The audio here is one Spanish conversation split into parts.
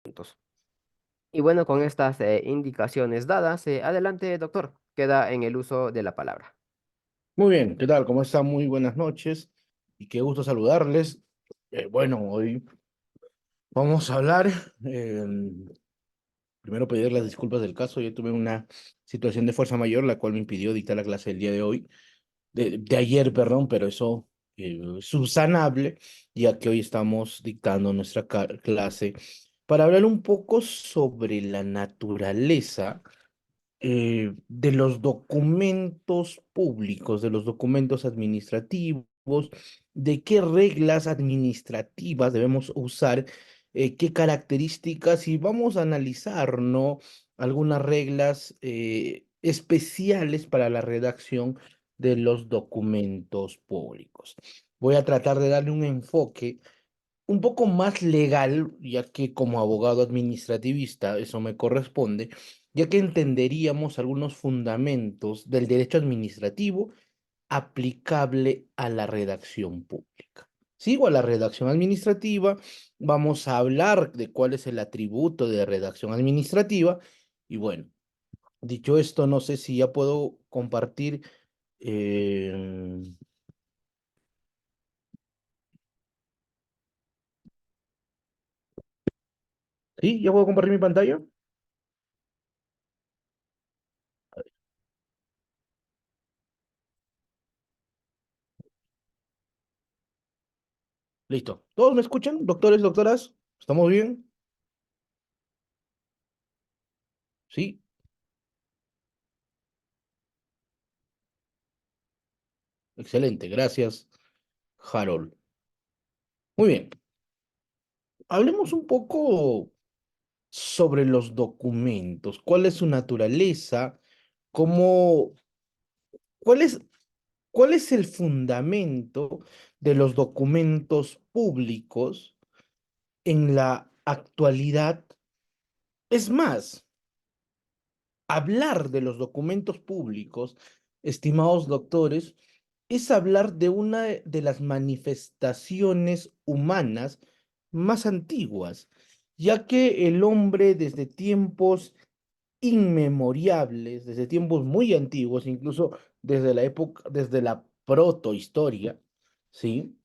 Puntos. Y bueno, con estas indicaciones dadas, adelante, doctor. Queda en el uso de la palabra. Muy bien, ¿qué tal? ¿Cómo están? Muy buenas noches y qué gusto saludarles. Bueno, hoy vamos a hablar, eh, primero pedir las disculpas del caso. Yo tuve una situación de fuerza mayor, la cual me impidió dictar la clase del día de hoy, de ayer, perdón, pero eso es subsanable, ya que hoy estamos dictando nuestra clase para hablar un poco sobre la naturaleza de los documentos públicos, de los documentos administrativos, de qué reglas administrativas debemos usar, qué características, y vamos a analizar, ¿no? Algunas reglas especiales para la redacción de los documentos públicos. Voy a tratar de darle un enfoque un poco más legal, ya que como abogado administrativista eso me corresponde, ya que entenderíamos algunos fundamentos del derecho administrativo aplicable a la redacción pública. Sigo a la redacción administrativa, vamos a hablar de cuál es el atributo de redacción administrativa y bueno, dicho esto, no sé si ya puedo compartir. eh, ¿Sí? ¿Ya puedo compartir mi pantalla? Listo. ¿Todos me escuchan? Doctores, doctoras, ¿estamos bien? Sí, excelente. Gracias, Harold. Muy bien. Hablemos un poco sobre los documentos. ¿Cuál es su naturaleza? ¿Cómo, cuál es, cuál es el fundamento de los documentos públicos en la actualidad? Es más, hablar de los documentos públicos, estimados doctores, es hablar de una de las manifestaciones humanas más antiguas, ya que el hombre desde tiempos inmemorables, desde tiempos muy antiguos, incluso desde la época, desde la protohistoria, ¿sí?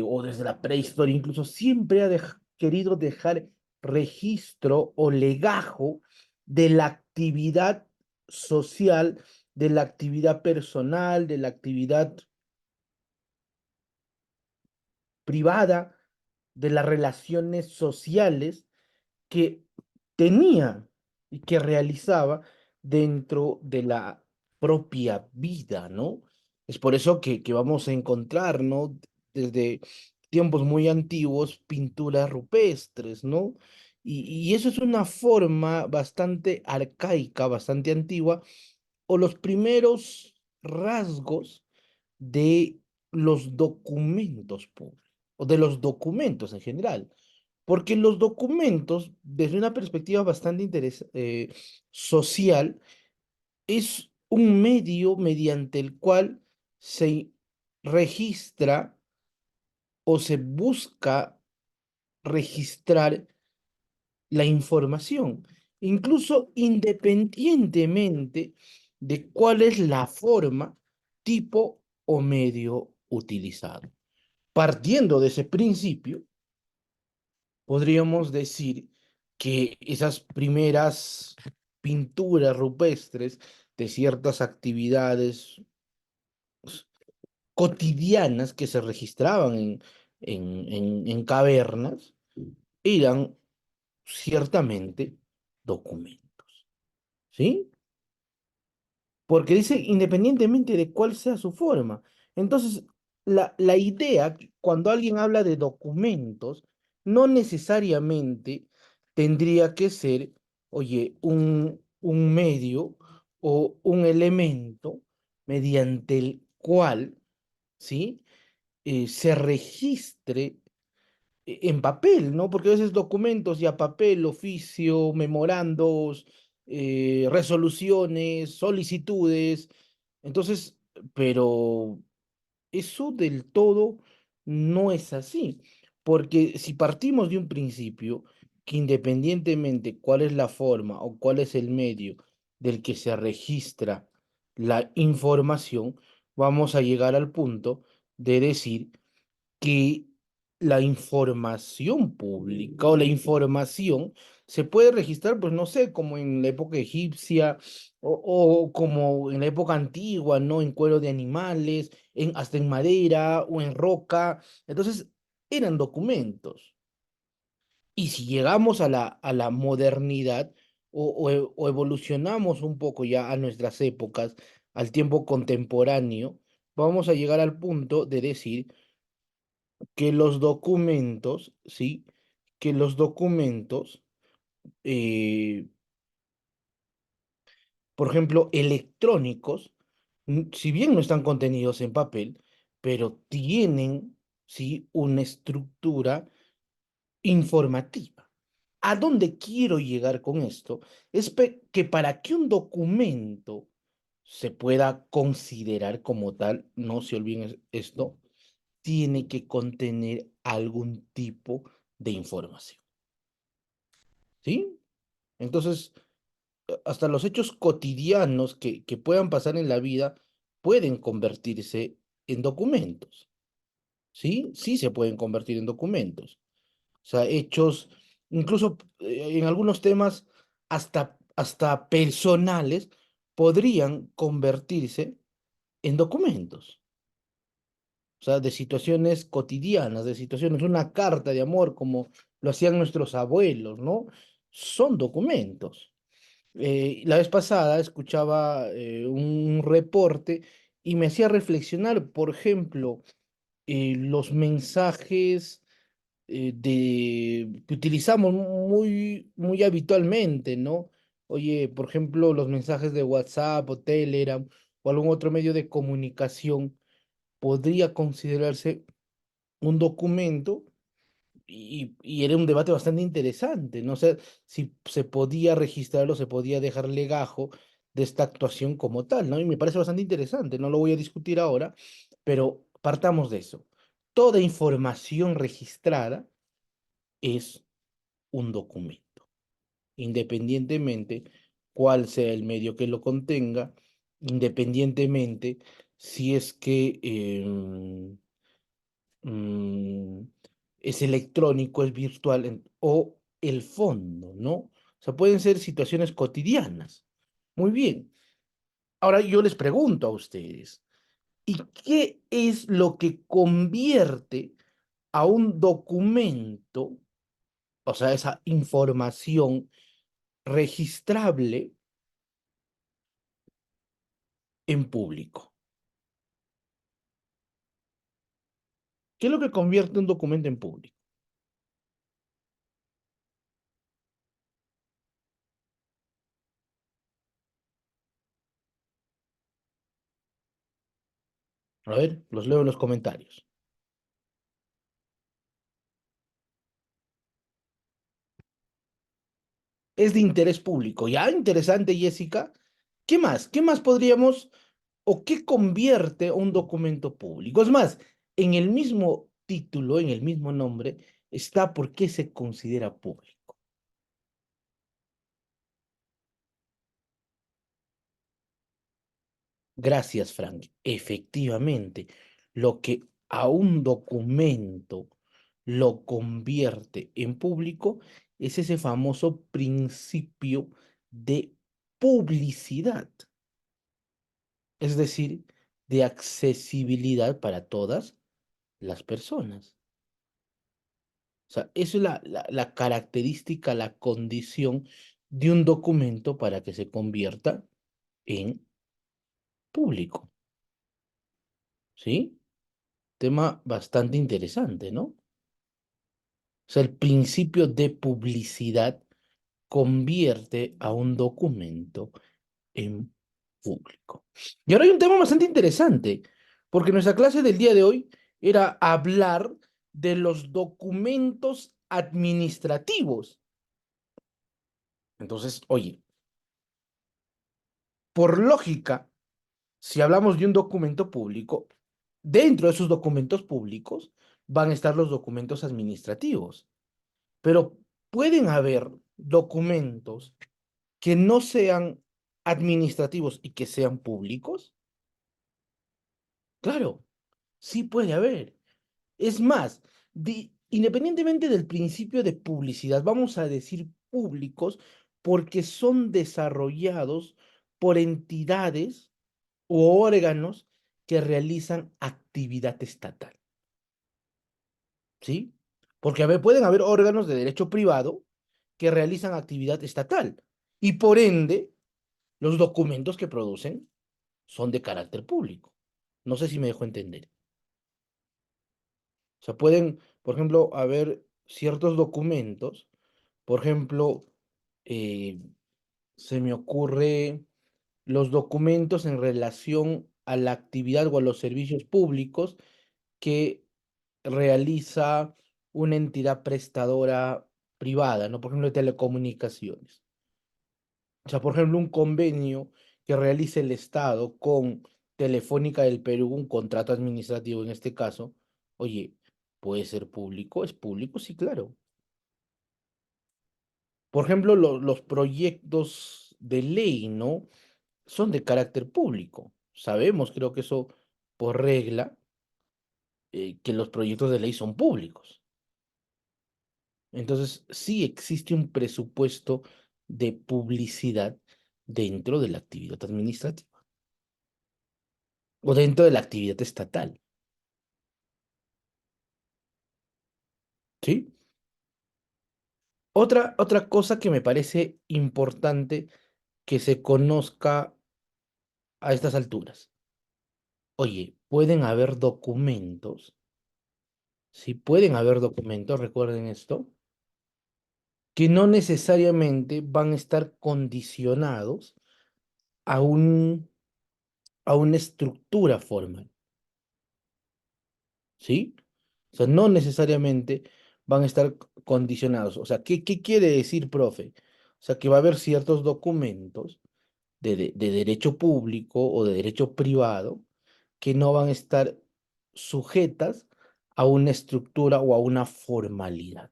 O desde la prehistoria, incluso siempre ha querido dejar registro o legajo de la actividad social, de la actividad personal, de la actividad privada, de las relaciones sociales que tenía y que realizaba dentro de la propia vida, ¿no? Es por eso que vamos a encontrar, ¿no? Desde tiempos muy antiguos, pinturas rupestres, ¿no? Y eso es una forma bastante arcaica, bastante antigua, o los primeros rasgos de los documentos públicos, o de los documentos en general. Porque los documentos, desde una perspectiva bastante social, es un medio mediante el cual se registra o se busca registrar la información, incluso independientemente de cuál es la forma, tipo o medio utilizado. Partiendo de ese principio, podríamos decir que esas primeras pinturas rupestres de ciertas actividades cotidianas que se registraban en cavernas eran ciertamente documentos, ¿sí? Porque dice independientemente de cuál sea su forma. Entonces, la idea, cuando alguien habla de documentos, no necesariamente tendría que ser, oye, un medio o un elemento mediante el cual, ¿sí? Se registre en papel, ¿no? Porque a veces documentos ya papel, oficio, memorandos, resoluciones, solicitudes. Entonces, pero eso del todo no es así, porque si partimos de un principio que independientemente cuál es la forma o cuál es el medio del que se registra la información, vamos a llegar al punto de decir que la información pública o la información se puede registrar, pues no sé, como en la época egipcia o como en la época antigua, ¿no? En cuero de animales, hasta en madera o en roca. Entonces, eran documentos. Y si llegamos a la modernidad o evolucionamos un poco ya a nuestras épocas, al tiempo contemporáneo, vamos a llegar al punto de decir que los documentos, ¿sí? Que los documentos, eh, por ejemplo, electrónicos, si bien no están contenidos en papel, pero tienen, ¿sí? Una estructura informativa. ¿A dónde quiero llegar con esto? Es que para que un documento se pueda considerar como tal, no se olviden esto, tiene que contener algún tipo de información, ¿sí? Entonces, hasta los hechos cotidianos que puedan pasar en la vida pueden convertirse en documentos, ¿sí? Sí se pueden convertir en documentos. O sea, hechos, incluso en algunos temas hasta personales, podrían convertirse en documentos. O sea, de situaciones cotidianas, de situaciones, una carta de amor como lo hacían nuestros abuelos, ¿no? Son documentos. La vez pasada escuchaba un reporte y me hacía reflexionar, por ejemplo, los mensajes que utilizamos muy habitualmente, ¿no? Oye, por ejemplo, los mensajes de WhatsApp o Telegram o algún otro medio de comunicación podría considerarse un documento y era un debate bastante interesante. No sé si se podía registrar o se podía dejar legajo de esta actuación como tal, ¿no? Y me parece bastante interesante, no lo voy a discutir ahora, pero partamos de eso. Toda información registrada es un documento, independientemente cuál sea el medio que lo contenga, independientemente si es que mm, es electrónico, es virtual o el fondo, ¿no? O sea, pueden ser situaciones cotidianas. Muy bien. Ahora yo les pregunto a ustedes, ¿y qué es lo que convierte a un documento, o sea, esa información registrable en público? ¿Qué es lo que convierte un documento en público? A ver, los leo en los comentarios. Es de interés público. Ya, interesante, Jessica. ¿Qué más? ¿Qué más podríamos o qué convierte un documento público? Es más, en el mismo título, en el mismo nombre, está por qué se considera público. Gracias, Frank. Efectivamente, lo que a un documento lo convierte en público es ese famoso principio de publicidad, es decir, de accesibilidad para todas las personas. O sea, eso es la característica, la condición de un documento para que se convierta en público, ¿sí? Tema bastante interesante, ¿no? O sea, el principio de publicidad convierte a un documento en público. Y ahora hay un tema bastante interesante, porque nuestra clase del día de hoy era hablar de los documentos administrativos. Entonces, oye, por lógica, si hablamos de un documento público, dentro de esos documentos públicos van a estar los documentos administrativos. Pero pueden haber documentos que no sean administrativos y que sean públicos. Claro, sí puede haber. Es más, independientemente del principio de publicidad, vamos a decir públicos porque son desarrollados por entidades u órganos que realizan actividad estatal, ¿sí? Porque pueden haber órganos de derecho privado que realizan actividad estatal y por ende los documentos que producen son de carácter público. No sé si me dejo entender. O sea, pueden, por ejemplo, haber ciertos documentos, por ejemplo, eh, se me ocurre los documentos en relación a la actividad o a los servicios públicos que realiza una entidad prestadora privada, ¿no? Por ejemplo, de telecomunicaciones. O sea, por ejemplo, un convenio que realice el Estado con Telefónica del Perú, un contrato administrativo en este caso, oye, ¿puede ser público? ¿Es público? Sí, claro. Por ejemplo, los proyectos de ley, ¿no? Son de carácter público. Sabemos, creo que eso por regla, que los proyectos de ley son públicos. Entonces, sí existe un presupuesto de publicidad dentro de la actividad administrativa o dentro de la actividad estatal, ¿sí? Otra cosa que me parece importante que se conozca a estas alturas. Oye, pueden haber documentos, sí, pueden haber documentos, recuerden esto, que no necesariamente van a estar condicionados a a una estructura formal, ¿sí? O sea, no necesariamente van a estar condicionados. O sea, ¿qué quiere decir, profe? O sea, que va a haber ciertos documentos de derecho público o de derecho privado que no van a estar sujetas a una estructura o a una formalidad,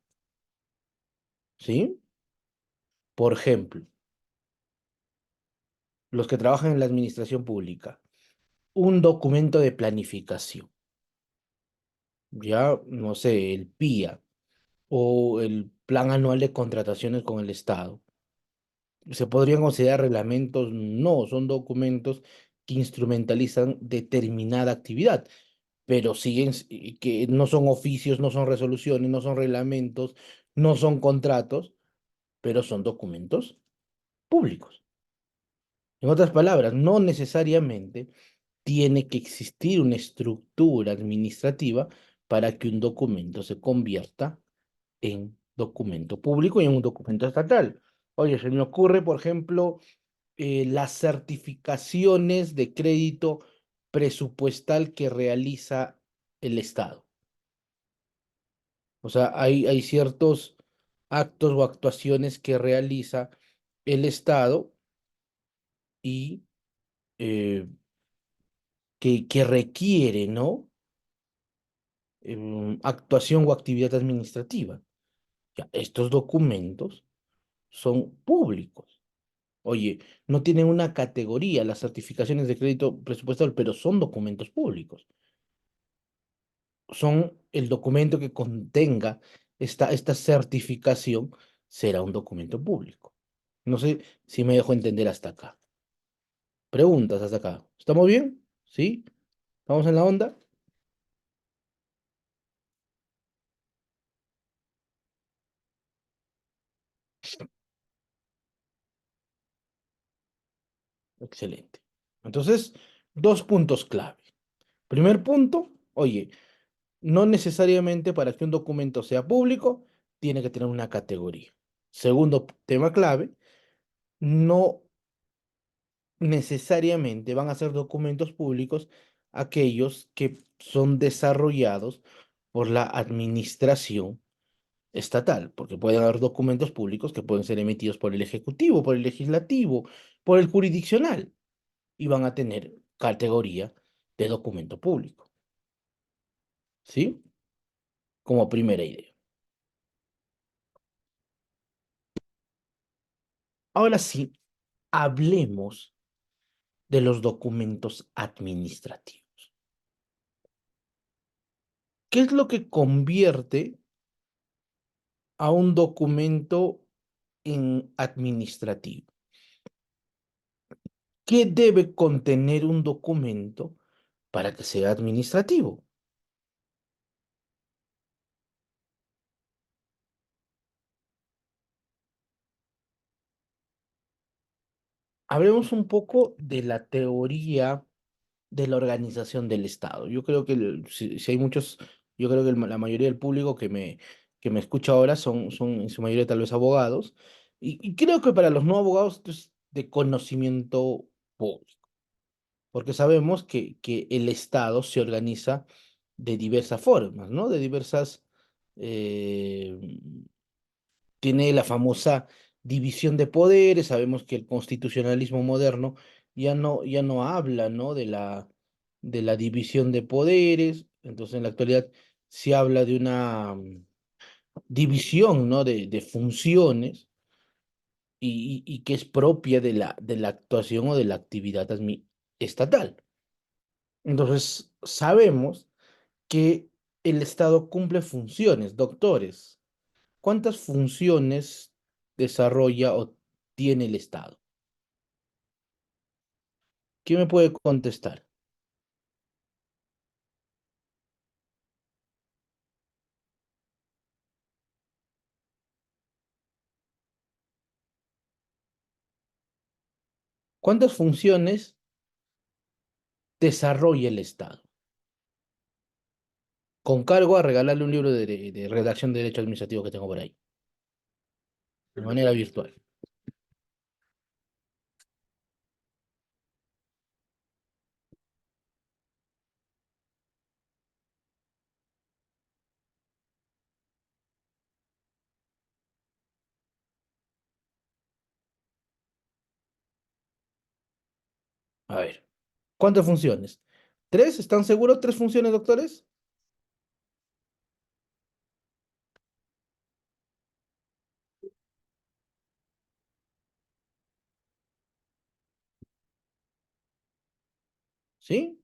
¿sí? Por ejemplo, los que trabajan en la administración pública, un documento de planificación, ya, no sé, el PIA o el Plan Anual de Contrataciones con el Estado. ¿Se podrían considerar reglamentos? No, son documentos que instrumentalizan determinada actividad, pero siguen, que no son oficios, no son resoluciones, no son reglamentos, no son contratos, pero son documentos públicos. En otras palabras, no necesariamente tiene que existir una estructura administrativa para que un documento se convierta en documento público y en un documento estatal. Oye, se me ocurre, por ejemplo, las certificaciones de crédito presupuestal que realiza el Estado. O sea, hay ciertos actos o actuaciones que realiza el Estado y que requiere, ¿no? Actuación o actividad administrativa. Ya, estos documentos son públicos. Oye, no tienen una categoría las certificaciones de crédito presupuestal, pero son documentos públicos. Son el documento que contenga esta certificación, será un documento público. No sé si me dejo entender hasta acá. Preguntas hasta acá. ¿Estamos bien? ¿Sí? ¿Estamos en la onda? Excelente. Entonces, dos puntos clave. Primer punto, oye, no necesariamente para que un documento sea público, tiene que tener una categoría. Segundo tema clave, no necesariamente van a ser documentos públicos aquellos que son desarrollados por la administración estatal, porque pueden haber documentos públicos que pueden ser emitidos por el Ejecutivo, por el Legislativo, por el Jurisdiccional, y van a tener categoría de documento público, ¿sí? Como primera idea. Ahora sí, hablemos de los documentos administrativos. ¿Qué es lo que convierte a un documento en administrativo? ¿Qué debe contener un documento para que sea administrativo? Hablemos un poco de la teoría de la organización del Estado. Yo creo que si hay muchos, yo creo que la mayoría del público que me escucha ahora son en su mayoría tal vez abogados, y creo que para los no abogados esto es de conocimiento público, porque sabemos que el Estado se organiza de diversas formas, ¿no? De diversas, eh, tiene la famosa división de poderes. Sabemos que el constitucionalismo moderno ya no habla, ¿no? De la división de poderes. Entonces, en la actualidad se habla de una división, ¿no? De funciones y que es propia de la actuación o de la actividad estatal. Entonces, sabemos que el Estado cumple funciones. Doctores, ¿cuántas funciones desarrolla o tiene el Estado? ¿Quién me puede contestar? ¿Cuántas funciones desarrolla el Estado? Con cargo a regalarle un libro de redacción de derecho administrativo que tengo por ahí, de manera virtual. A ver, ¿cuántas funciones? ¿Tres? ¿Están seguros? ¿Tres funciones, doctores? ¿Sí?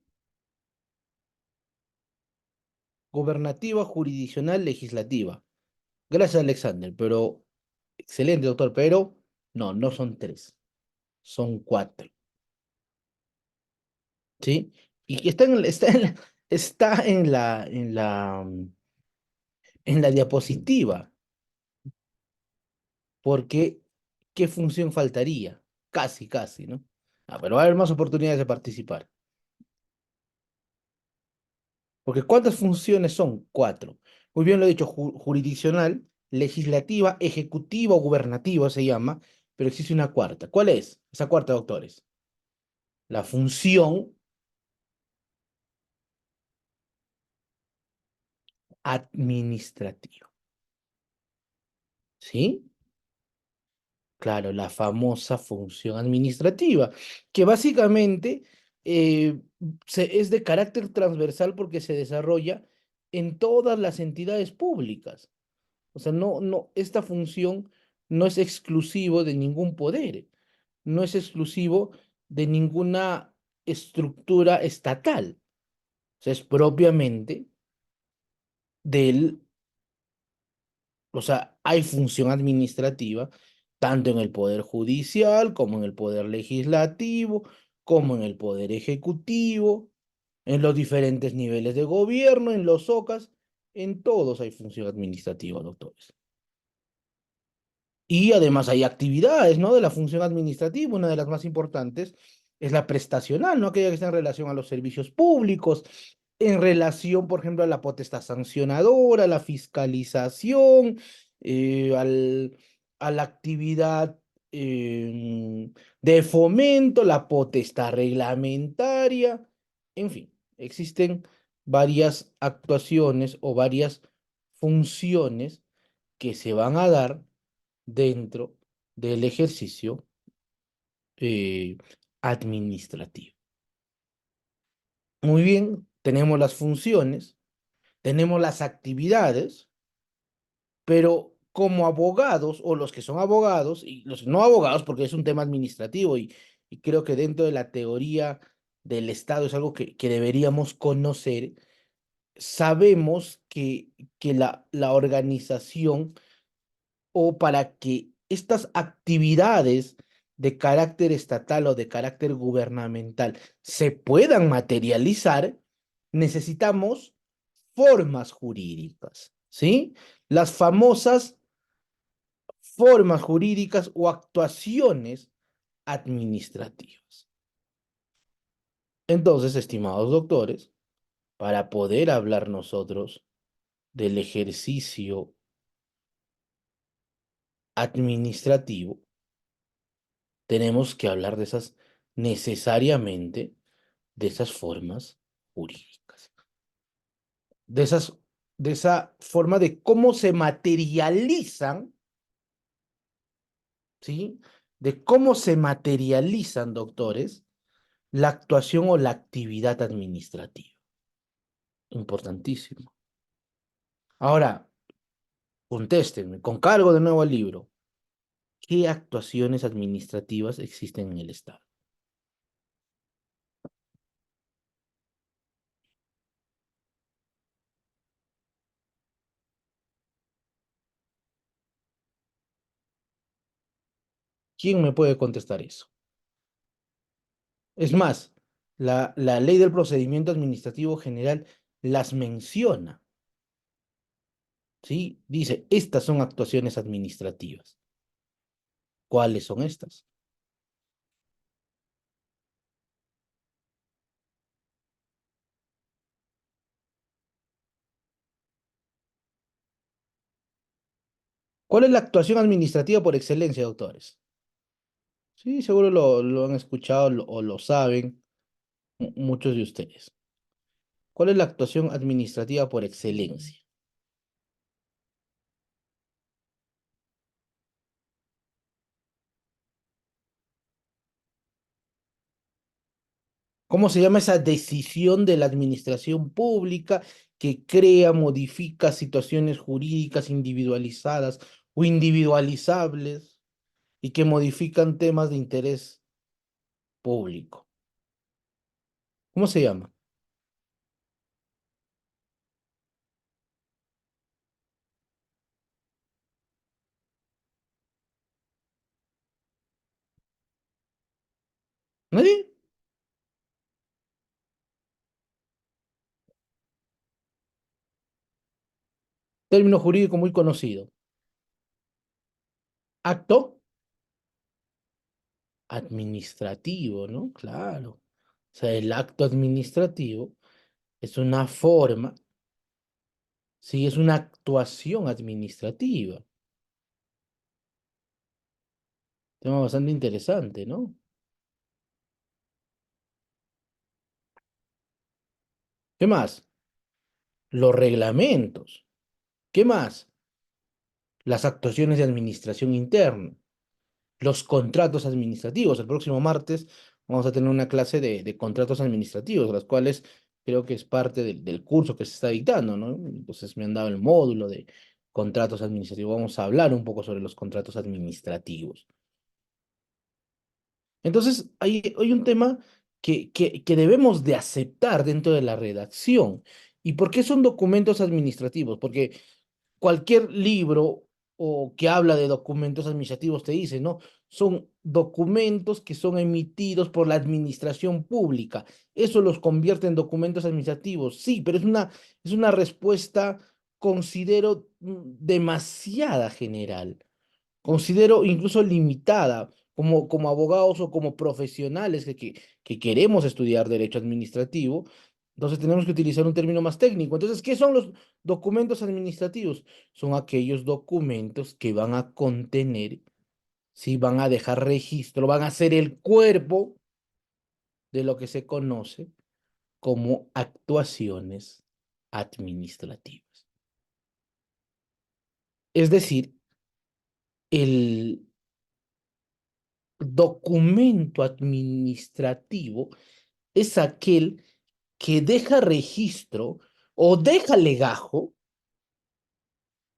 Gobernativa, jurisdiccional, legislativa. Gracias, Alexander, pero excelente, doctor, pero no, no son tres, son cuatro. ¿Sí? Y que está en la diapositiva, porque ¿qué función faltaría? Casi, casi, ¿no? Ah, pero va a haber más oportunidades de participar. Porque ¿cuántas funciones son? Cuatro. Muy bien lo he dicho, jurisdiccional, legislativa, ejecutiva o gubernativa se llama, pero existe una cuarta. ¿Cuál es? Esa cuarta, doctores. La función administrativa. ¿Sí? Claro, la famosa función administrativa, que básicamente eh, es de carácter transversal porque se desarrolla en todas las entidades públicas. O sea, esta función no es exclusivo de ningún poder, no es exclusivo de ninguna estructura estatal. O sea, es propiamente del. O sea, hay función administrativa tanto en el poder judicial como en el poder legislativo, como en el poder ejecutivo, en los diferentes niveles de gobierno, en los OCAS, en todos hay función administrativa, doctores. Y además hay actividades, ¿no? De la función administrativa. Una de las más importantes es la prestacional, ¿no? Aquella que está en relación a los servicios públicos, en relación, por ejemplo, a la potestad sancionadora, la fiscalización, a la actividad de fomento, la potestad reglamentaria, en fin, existen varias actuaciones o varias funciones que se van a dar dentro del ejercicio eh, administrativo. Muy bien, tenemos las funciones, tenemos las actividades, pero como abogados, o los que son abogados, y los no abogados, porque es un tema administrativo, y creo que dentro de la teoría del Estado es algo que deberíamos conocer, sabemos que la organización, o para que estas actividades de carácter estatal o de carácter gubernamental se puedan materializar, necesitamos formas jurídicas, ¿sí? Las famosas formas jurídicas o actuaciones administrativas. Entonces, estimados doctores, para poder hablar nosotros del ejercicio administrativo, tenemos que hablar de esas necesariamente, de esas formas jurídicas, de esas, de esa forma de cómo se materializan, ¿sí? De cómo se materializan, doctores, la actuación o la actividad administrativa. Importantísimo. Ahora, contéstenme, con cargo de nuevo al libro, ¿qué actuaciones administrativas existen en el Estado? ¿Quién me puede contestar eso? Es más, la ley del procedimiento administrativo general las menciona, ¿sí? Dice, estas son actuaciones administrativas. ¿Cuáles son estas? ¿Cuál es la actuación administrativa por excelencia, doctores? Sí, seguro lo han escuchado o lo saben muchos de ustedes. ¿Cuál es la actuación administrativa por excelencia? ¿Cómo se llama esa decisión de la administración pública que crea, modifica situaciones jurídicas individualizadas o individualizables y que modifican temas de interés público? ¿Cómo se llama? ¿Nadie? Término jurídico muy conocido. Acto administrativo, ¿no? Claro. O sea, el acto administrativo es una forma, sí, es una actuación administrativa. Tema bastante interesante, ¿no? ¿Qué más? Los reglamentos. ¿Qué más? Las actuaciones de administración interna, los contratos administrativos. El próximo martes vamos a tener una clase de contratos administrativos, las cuales creo que es parte del curso que se está dictando, ¿no? Entonces me han dado el módulo de contratos administrativos. Vamos a hablar un poco sobre los contratos administrativos. Entonces, hay un tema que debemos de aceptar dentro de la redacción. ¿Y por qué son documentos administrativos? Porque cualquier libro o que habla de documentos administrativos te dice, ¿no? Son documentos que son emitidos por la administración pública. Eso los convierte en documentos administrativos. Sí, pero es una respuesta, considero, demasiada general. Considero incluso limitada como abogados o como profesionales que queremos estudiar derecho administrativo. Entonces tenemos que utilizar un término más técnico. Entonces, ¿qué son los documentos administrativos? Son aquellos documentos que van a contener, si van a dejar registro, van a ser el cuerpo de lo que se conoce como actuaciones administrativas. Es decir, el documento administrativo es aquel que deja registro o deja legajo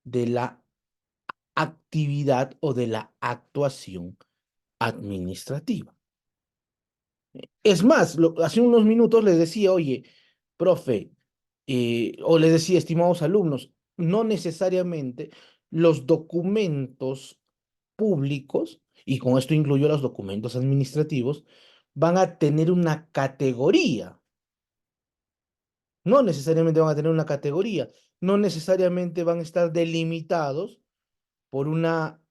de la actividad o de la actuación administrativa. Es más, hace unos minutos les decía, oye, profe, o les decía, estimados alumnos, no necesariamente los documentos públicos, y con esto incluyo los documentos administrativos, van a tener una categoría. No necesariamente van a tener una categoría, no necesariamente van a estar delimitados por una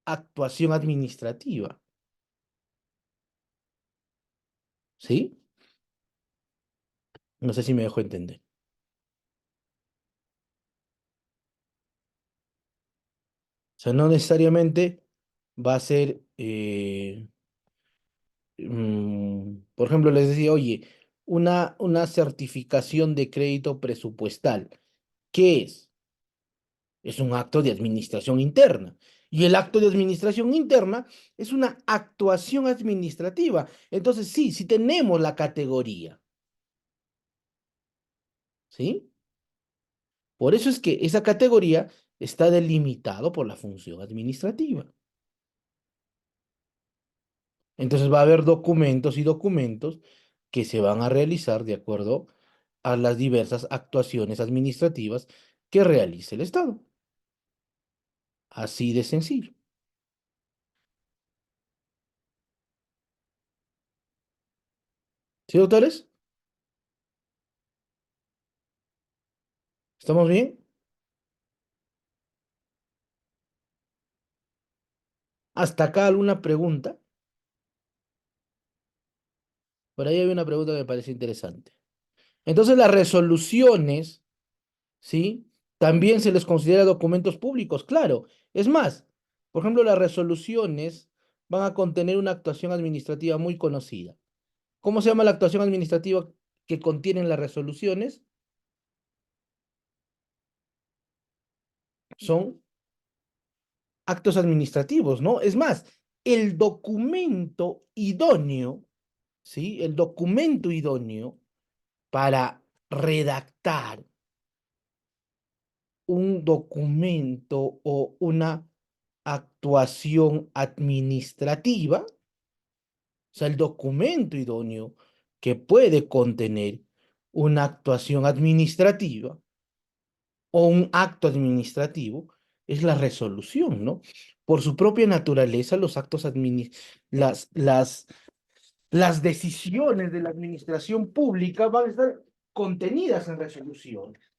actuación administrativa, ¿sí? No sé si me dejo entender. O sea, no necesariamente va a ser, por ejemplo, les decía, oye, una certificación de crédito presupuestal. ¿Qué es? Es un acto de administración interna. Y el acto de administración interna es una actuación administrativa. Entonces, sí, sí tenemos la categoría, ¿sí? Por eso es que esa categoría está delimitado por la función administrativa. Entonces va a haber documentos y documentos que se van a realizar de acuerdo a las diversas actuaciones administrativas que realice el Estado. Así de sencillo. ¿Sí, doctores? ¿Estamos bien? ¿Hasta acá alguna pregunta? Por ahí hay una pregunta que me parece interesante. Entonces, las resoluciones, ¿sí? También se les considera documentos públicos, claro. Es más, por ejemplo, las resoluciones van a contener una actuación administrativa muy conocida. ¿Cómo se llama la actuación administrativa que contienen las resoluciones? Son actos administrativos, ¿no? Es más, el documento idóneo, ¿sí? El documento idóneo para redactar un documento o una actuación administrativa, o sea, el documento idóneo que puede contener una actuación administrativa o un acto administrativo es la resolución, ¿no? Por su propia naturaleza, los actos las decisiones de la administración pública van a estar contenidas en resoluciones.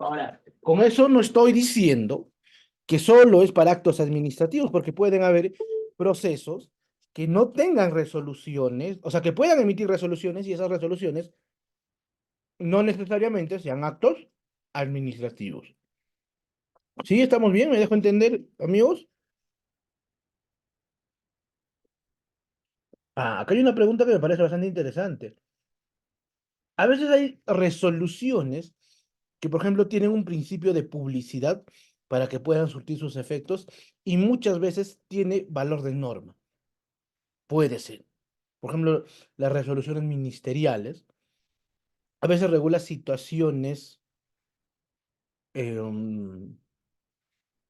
Ahora, con eso no estoy diciendo que solo es para actos administrativos, porque pueden haber procesos que no tengan resoluciones, o sea, que puedan emitir resoluciones y esas resoluciones no necesariamente sean actos administrativos. ¿Sí? ¿Estamos bien? ¿Me dejo entender, amigos? Acá hay una pregunta que me parece bastante interesante. A veces hay resoluciones que, por ejemplo, tienen un principio de publicidad para que puedan surtir sus efectos y muchas veces tiene valor de norma. Puede ser. Por ejemplo, las resoluciones ministeriales a veces regula situaciones um,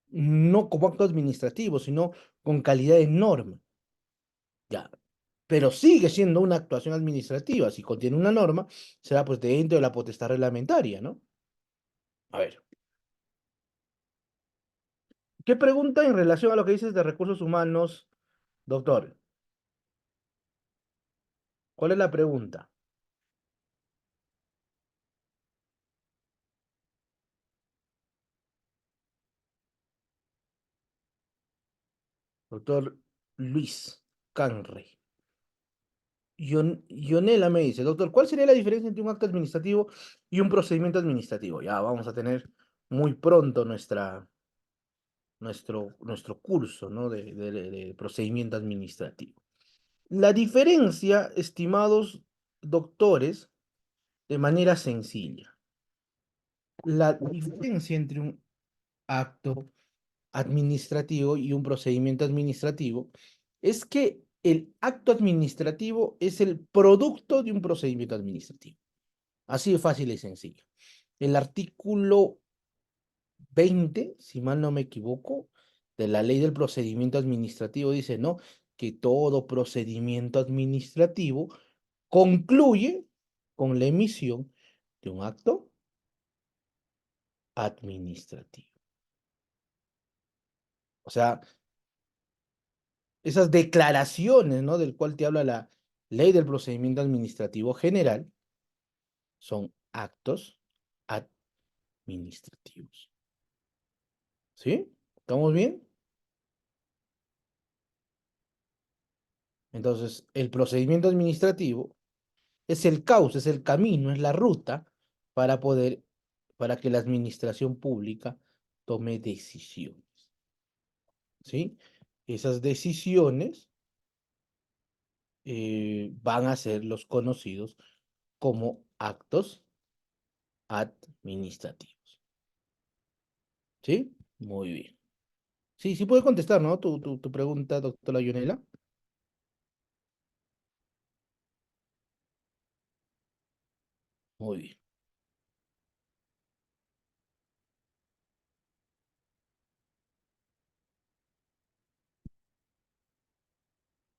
no como acto administrativo, sino con calidad de norma. Ya. Pero sigue siendo una actuación administrativa. Si contiene una norma, será pues dentro de la potestad reglamentaria, ¿no? A ver, ¿qué pregunta en relación a lo que dices de recursos humanos, doctor? ¿Cuál es la pregunta? Doctor Luis Canrey. Yonela me dice, doctor, ¿cuál sería la diferencia entre un acto administrativo y un procedimiento administrativo? Ya vamos a tener muy pronto nuestro curso, ¿no? de procedimiento administrativo. La diferencia, estimados doctores, de manera sencilla, la diferencia entre un acto administrativo y un procedimiento administrativo es que el acto administrativo es el producto de un procedimiento administrativo. Así de fácil y sencillo. El artículo 20, si mal no me equivoco, de la ley del procedimiento administrativo dice, ¿no? Que todo procedimiento administrativo concluye con la emisión de un acto administrativo. O sea, esas declaraciones, ¿no? Del cual te habla la ley del procedimiento administrativo general son actos administrativos. ¿Sí? ¿Estamos bien? Entonces, el procedimiento administrativo es el cauce, es el camino, es la ruta para poder, para que la administración pública tome decisiones. ¿Sí? Esas decisiones van a ser los conocidos como actos administrativos. ¿Sí? Muy bien. Sí, sí puede contestar, ¿no? Tu pregunta, doctora Lionela. Muy bien.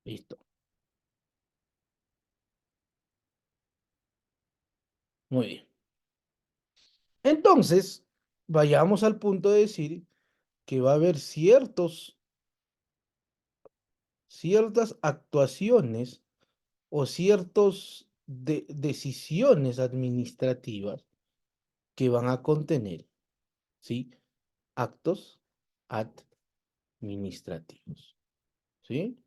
Listo. Muy bien. Entonces, vayamos al punto de decir que va a haber ciertas actuaciones o ciertas decisiones administrativas que van a contener, ¿sí? Actos administrativos, ¿sí?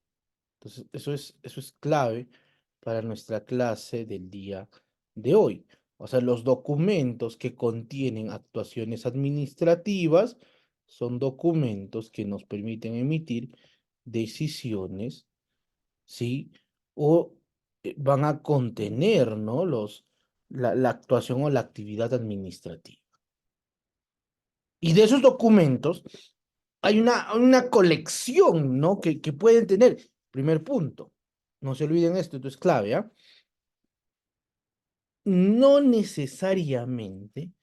Entonces, eso es clave para nuestra clase del día de hoy. O sea, los documentos que contienen actuaciones administrativas son documentos que nos permiten emitir decisiones, ¿sí? O van a contener, ¿no? La actuación o la actividad administrativa. Y de esos documentos hay una colección, ¿no? Que pueden tener. Primer punto. No se olviden esto es clave, ¿ah? No necesariamente,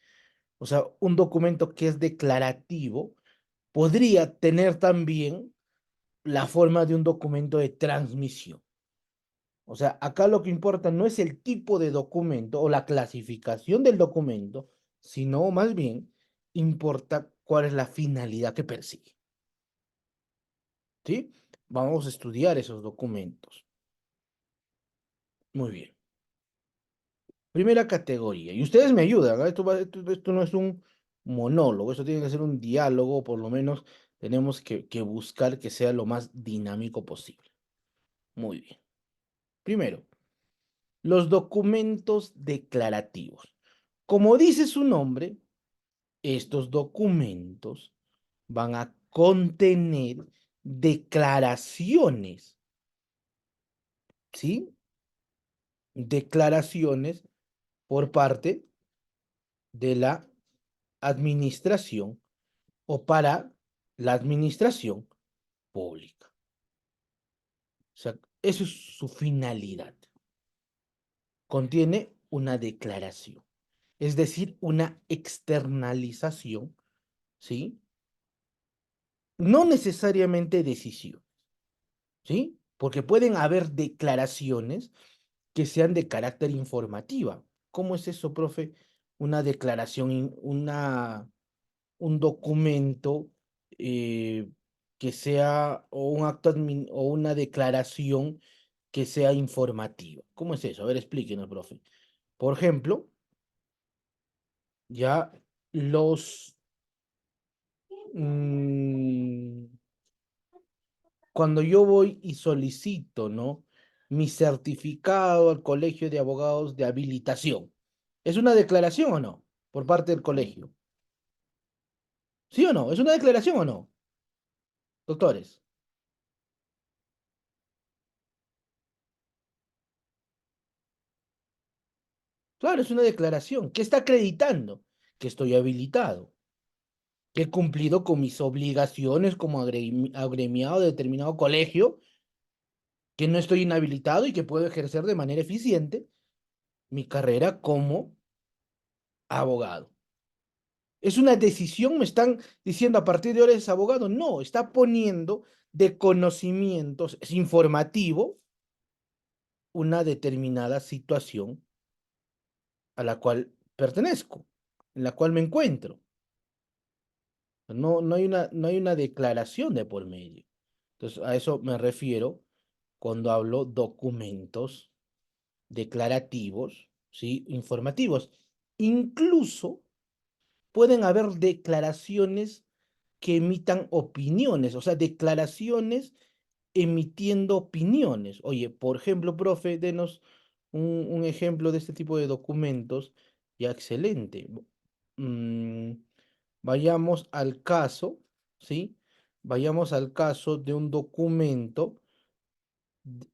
o sea, un documento que es declarativo podría tener también la forma de un documento de transmisión. O sea, acá lo que importa no es el tipo de documento o la clasificación del documento, sino más bien importa cuál es la finalidad que persigue. ¿Sí? Vamos a estudiar esos documentos. Muy bien. Primera categoría. Y ustedes me ayudan, ¿ah? Esto no es un monólogo, esto tiene que ser un diálogo, por lo menos tenemos que buscar que sea lo más dinámico posible. Muy bien. Primero, los documentos declarativos. Como dice su nombre, estos documentos van a contener declaraciones, ¿sí? Declaraciones por parte de la administración o para la administración pública. O sea, eso es su finalidad. Contiene una declaración, es decir, una externalización, ¿sí? No necesariamente decisión, ¿sí? Porque pueden haber declaraciones que sean de carácter informativa. ¿Cómo es eso, profe? Una declaración, un documento que sea, o un acto o una declaración que sea informativa. ¿Cómo es eso? A ver, explíquenos, profe. Por ejemplo, ya los... mm, cuando yo voy y solicito, ¿no? Mi certificado al Colegio de Abogados de habilitación. ¿Es una declaración o no? Por parte del colegio. ¿Sí o no? ¿Es una declaración o no? Doctores. Claro, es una declaración. ¿Qué está acreditando? Que estoy habilitado, que he cumplido con mis obligaciones como agremiado de determinado colegio, que no estoy inhabilitado y que puedo ejercer de manera eficiente mi carrera como abogado. ¿Es una decisión? ¿Me están diciendo a partir de ahora es abogado? No, está poniendo de conocimientos, es informativo, una determinada situación a la cual pertenezco, en la cual me encuentro. No hay una declaración de por medio. Entonces, a eso me refiero cuando hablo documentos declarativos, ¿sí? Informativos. Incluso pueden haber declaraciones que emitan opiniones, o sea, declaraciones emitiendo opiniones. Oye, por ejemplo, profe, denos un ejemplo de este tipo de documentos. Ya, excelente. Mm, vayamos al caso, ¿sí? Vayamos al caso de un documento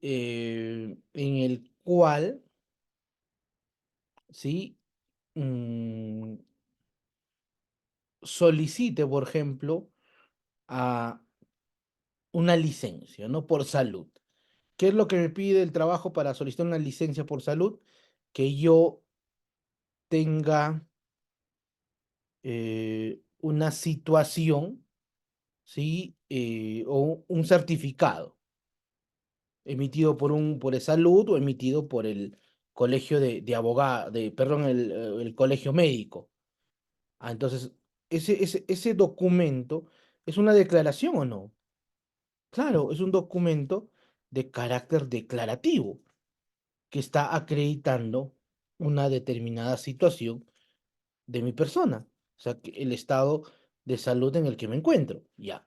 en el cual, ¿sí? Mm, solicite, por ejemplo, a una licencia, ¿no? Por salud. ¿Qué es lo que me pide el trabajo para solicitar una licencia por salud? Que yo tenga una situación, ¿sí? O un certificado emitido por el salud o emitido por el colegio de abogados, perdón, el colegio médico. Ah, entonces, ese documento es una declaración o no. Claro, es un documento de carácter declarativo que está acreditando una determinada situación de mi persona, o sea, el estado de salud en el que me encuentro, ya.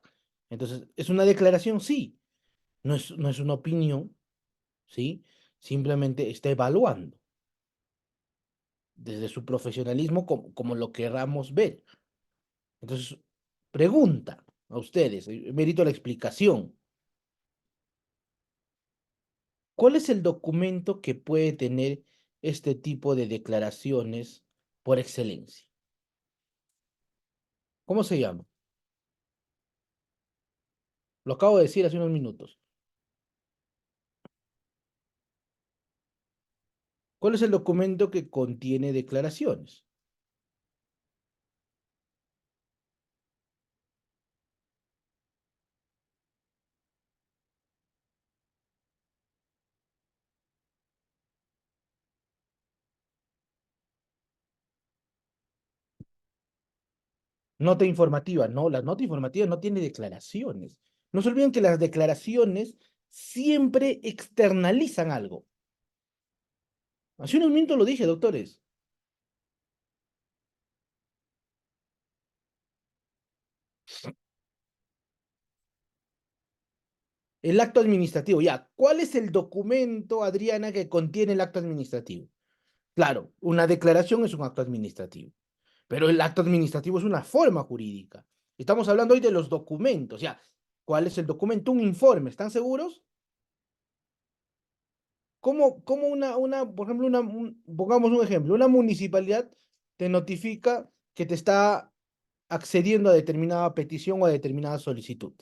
Entonces, ¿es una declaración? Sí, no es una opinión, ¿sí? Simplemente está evaluando desde su profesionalismo como lo queramos ver. Entonces, pregunta a ustedes, merito la explicación. ¿Cuál es el documento que puede tener este tipo de declaraciones por excelencia? ¿Cómo se llama? Lo acabo de decir hace unos minutos. ¿Cuál es el documento que contiene declaraciones? Nota informativa. No, la nota informativa no tiene declaraciones. No se olviden que las declaraciones siempre externalizan algo. Hace unos minutos lo dije, doctores. El acto administrativo, ya. ¿Cuál es el documento, Adriana, que contiene el acto administrativo? Claro, una declaración es un acto administrativo, pero el acto administrativo es una forma jurídica. Estamos hablando hoy de los documentos, ya. ¿Cuál es el documento? Un informe, ¿están seguros? ¿Cómo por ejemplo, pongamos un ejemplo, una municipalidad te notifica que te está accediendo a determinada petición o a determinada solicitud?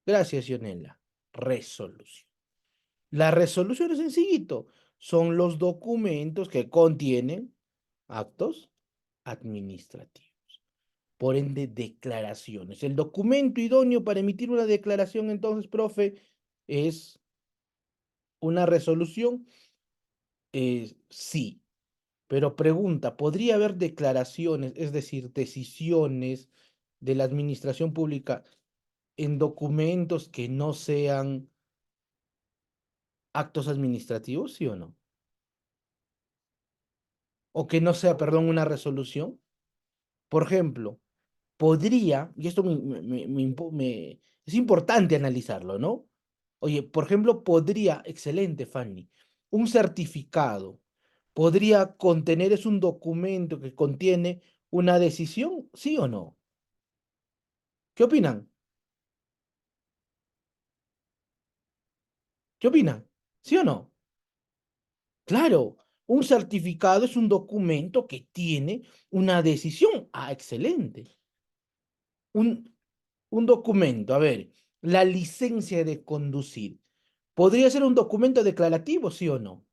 Gracias, Ionela. Resolución. La resolución es sencillito. Son los documentos que contienen actos administrativos. Por ende, declaraciones. El documento idóneo para emitir una declaración, entonces, profe, es una resolución. Sí, pero pregunta, ¿podría haber declaraciones, es decir, decisiones de la administración pública en documentos que no sean actos administrativos, sí o no? O que no sea, perdón, una resolución. Por ejemplo, podría, y esto es importante analizarlo, ¿no? Oye, por ejemplo, podría, excelente, Fanny, un certificado podría contener, es un documento que contiene una decisión, ¿sí o no? ¿Qué opinan? ¿Qué opinan? ¿Sí o no? Claro, un certificado es un documento que tiene una decisión. Ah, excelente. Un, un documento, a ver, la licencia de conducir. ¿Podría ser un documento declarativo, sí o no?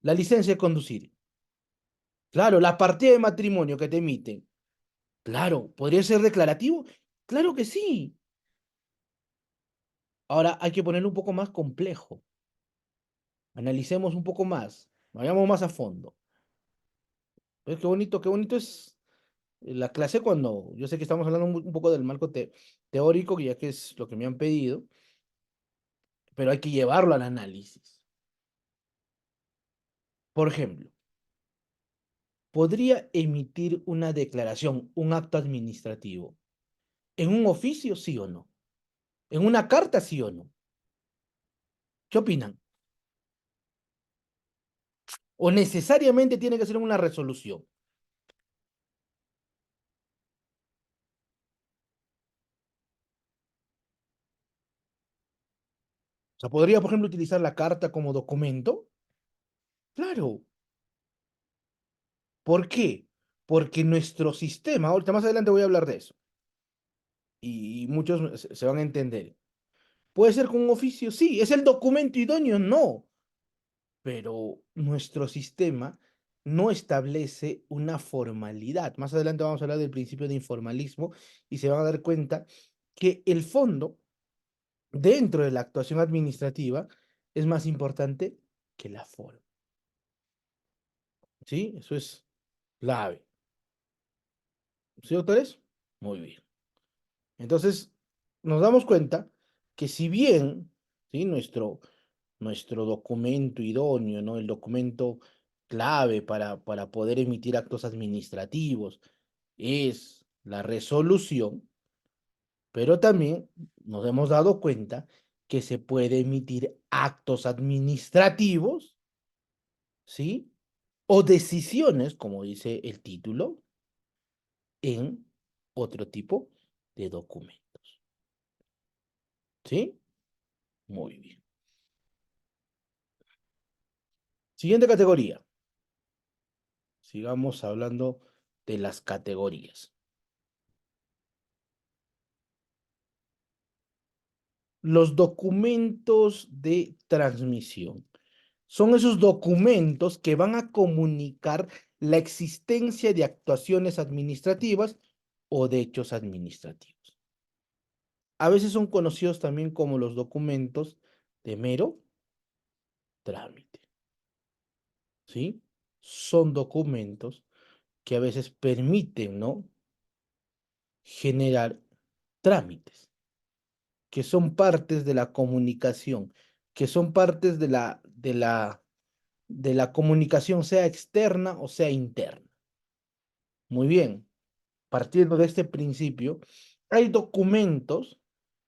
La licencia de conducir. Claro, la partida de matrimonio que te emiten. Claro, ¿podría ser declarativo? Claro que sí. Ahora hay que ponerlo un poco más complejo. Analicemos un poco más. Vayamos más a fondo. ¿Ves qué bonito es la clase cuando yo sé que estamos hablando un poco del marco teórico, ya que es lo que me han pedido, pero hay que llevarlo al análisis. Por ejemplo, ¿podría emitir una declaración, un acto administrativo, en un oficio, sí o no? ¿En una carta, sí o no? ¿Qué opinan? ¿O necesariamente tiene que ser una resolución? O sea, ¿podría, por ejemplo, utilizar la carta como documento? Claro. ¿Por qué? Porque nuestro sistema, ahorita más adelante voy a hablar de eso, y muchos se van a entender. ¿Puede ser con un oficio? Sí. ¿Es el documento idóneo? No. Pero nuestro sistema no establece una formalidad. Más adelante vamos a hablar del principio de informalismo y se van a dar cuenta que el fondo dentro de la actuación administrativa es más importante que la forma. ¿Sí? Eso es clave. ¿Sí, doctores? Muy bien. Entonces, nos damos cuenta que si bien, ¿sí? Nuestro documento idóneo, ¿no? El documento clave para poder emitir actos administrativos es la resolución, pero también nos hemos dado cuenta que se puede emitir actos administrativos, ¿sí? O decisiones, como dice el título, en otro tipo de documentos, ¿sí? Muy bien. Siguiente categoría. Sigamos hablando de las categorías. Los documentos de transmisión son esos documentos que van a comunicar la existencia de actuaciones administrativas o de hechos administrativos. A veces son conocidos también como los documentos de mero trámite, ¿sí? Son documentos que a veces permiten, ¿no? Generar trámites, que son partes de la comunicación, que son partes de la comunicación, sea externa o sea interna. Muy bien, partiendo de este principio, hay documentos,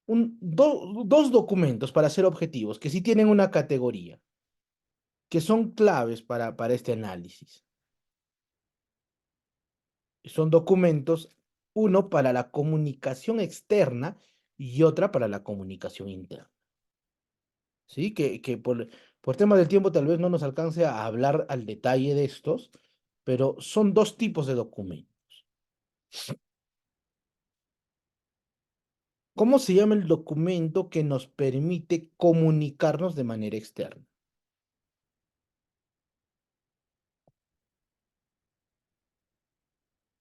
dos documentos para ser objetivos, que sí tienen una categoría, que son claves para este análisis. Son documentos, uno para la comunicación externa y otra para la comunicación interna. ¿Sí? Que por tema del tiempo tal vez no nos alcance a hablar al detalle de estos, pero son dos tipos de documentos. ¿Cómo se llama el documento que nos permite comunicarnos de manera externa?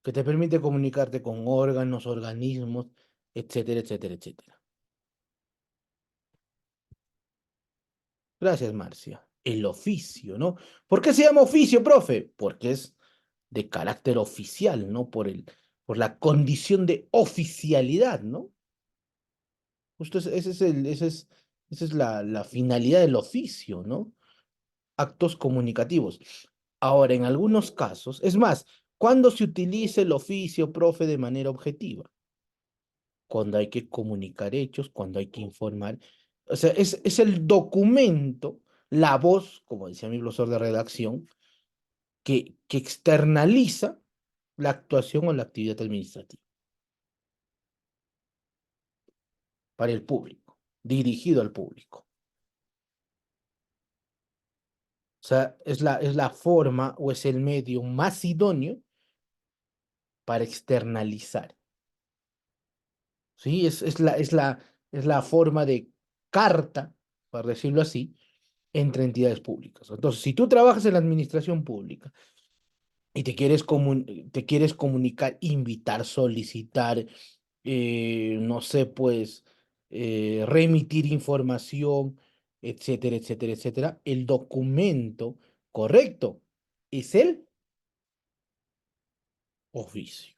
Que te permite comunicarte con órganos, organismos, etcétera, etcétera, etcétera. Gracias, Marcia. El oficio, ¿no? ¿Por qué se llama oficio, profe? Porque es de carácter oficial, ¿no? Por la condición de oficialidad, ¿no? Justo esa es la finalidad del oficio, ¿no? Actos comunicativos. Ahora, en algunos casos, es más, ¿cuándo se utiliza el oficio, profe, de manera objetiva? Cuando hay que comunicar hechos, cuando hay que informar. O sea, es el documento, la voz, como decía mi profesor de redacción, que externaliza la actuación o la actividad administrativa para el público, dirigido al público. O sea, es la forma o es el medio más idóneo para externalizar. ¿Sí? Es la forma de carta, para decirlo así, entre entidades públicas. Entonces, si tú trabajas en la administración pública y te quieres comunicar, invitar, solicitar, no sé, pues, remitir información, etcétera, etcétera, etcétera, el documento correcto es el oficio,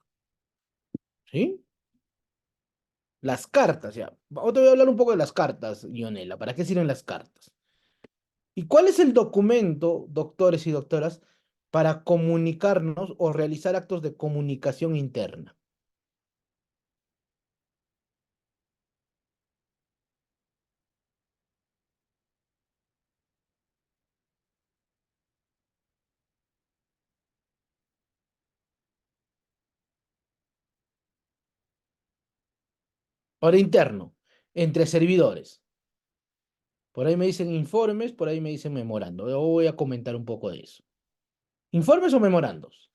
¿sí? Las cartas, ya. Ahora te voy a hablar un poco de las cartas, Ionela. ¿Para qué sirven las cartas? ¿Y cuál es el documento, doctores y doctoras, para comunicarnos o realizar actos de comunicación interna? Ahora interno, entre servidores. Por ahí me dicen informes, por ahí me dicen memorando. Yo voy a comentar un poco de eso. ¿Informes o memorandos?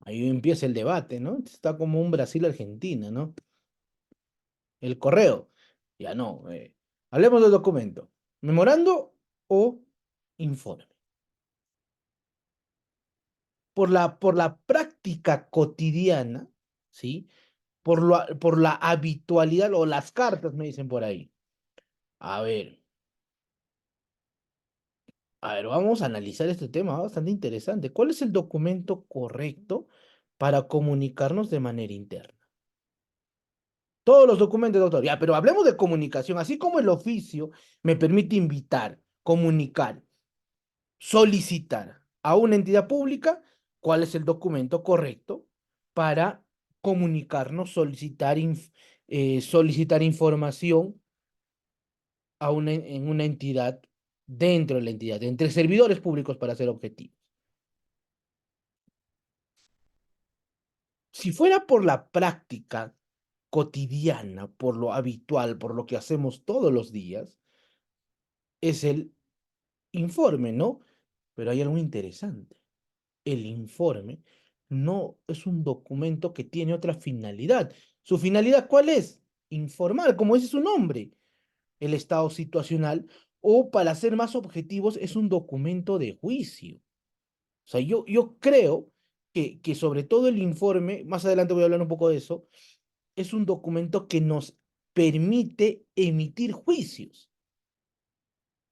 Ahí empieza el debate, ¿no? Está como un Brasil-Argentina, ¿no? El correo. Ya no. Hablemos del documento. ¿Memorando o informe? Por la práctica cotidiana, ¿sí? Por la habitualidad o las cartas, me dicen por ahí. A ver, a ver, vamos a analizar este tema bastante interesante. ¿Cuál es el documento correcto para comunicarnos de manera interna? Todos los documentos, doctor. Ya, pero hablemos de comunicación. Así como el oficio me permite invitar, comunicar, solicitar a una entidad pública, ¿cuál es el documento correcto para comunicarnos, solicitar información en una entidad, dentro de la entidad, entre servidores públicos para ser objetivos? Si fuera por la práctica cotidiana, por lo habitual, por lo que hacemos todos los días, es el informe, ¿no? Pero hay algo interesante. El informe no es un documento que tiene otra finalidad. ¿Su finalidad cuál es? Informar, como dice su nombre, el estado situacional, o para ser más objetivos, es un documento de juicio. O sea, yo creo que sobre todo el informe, más adelante voy a hablar un poco de eso, es un documento que nos permite emitir juicios,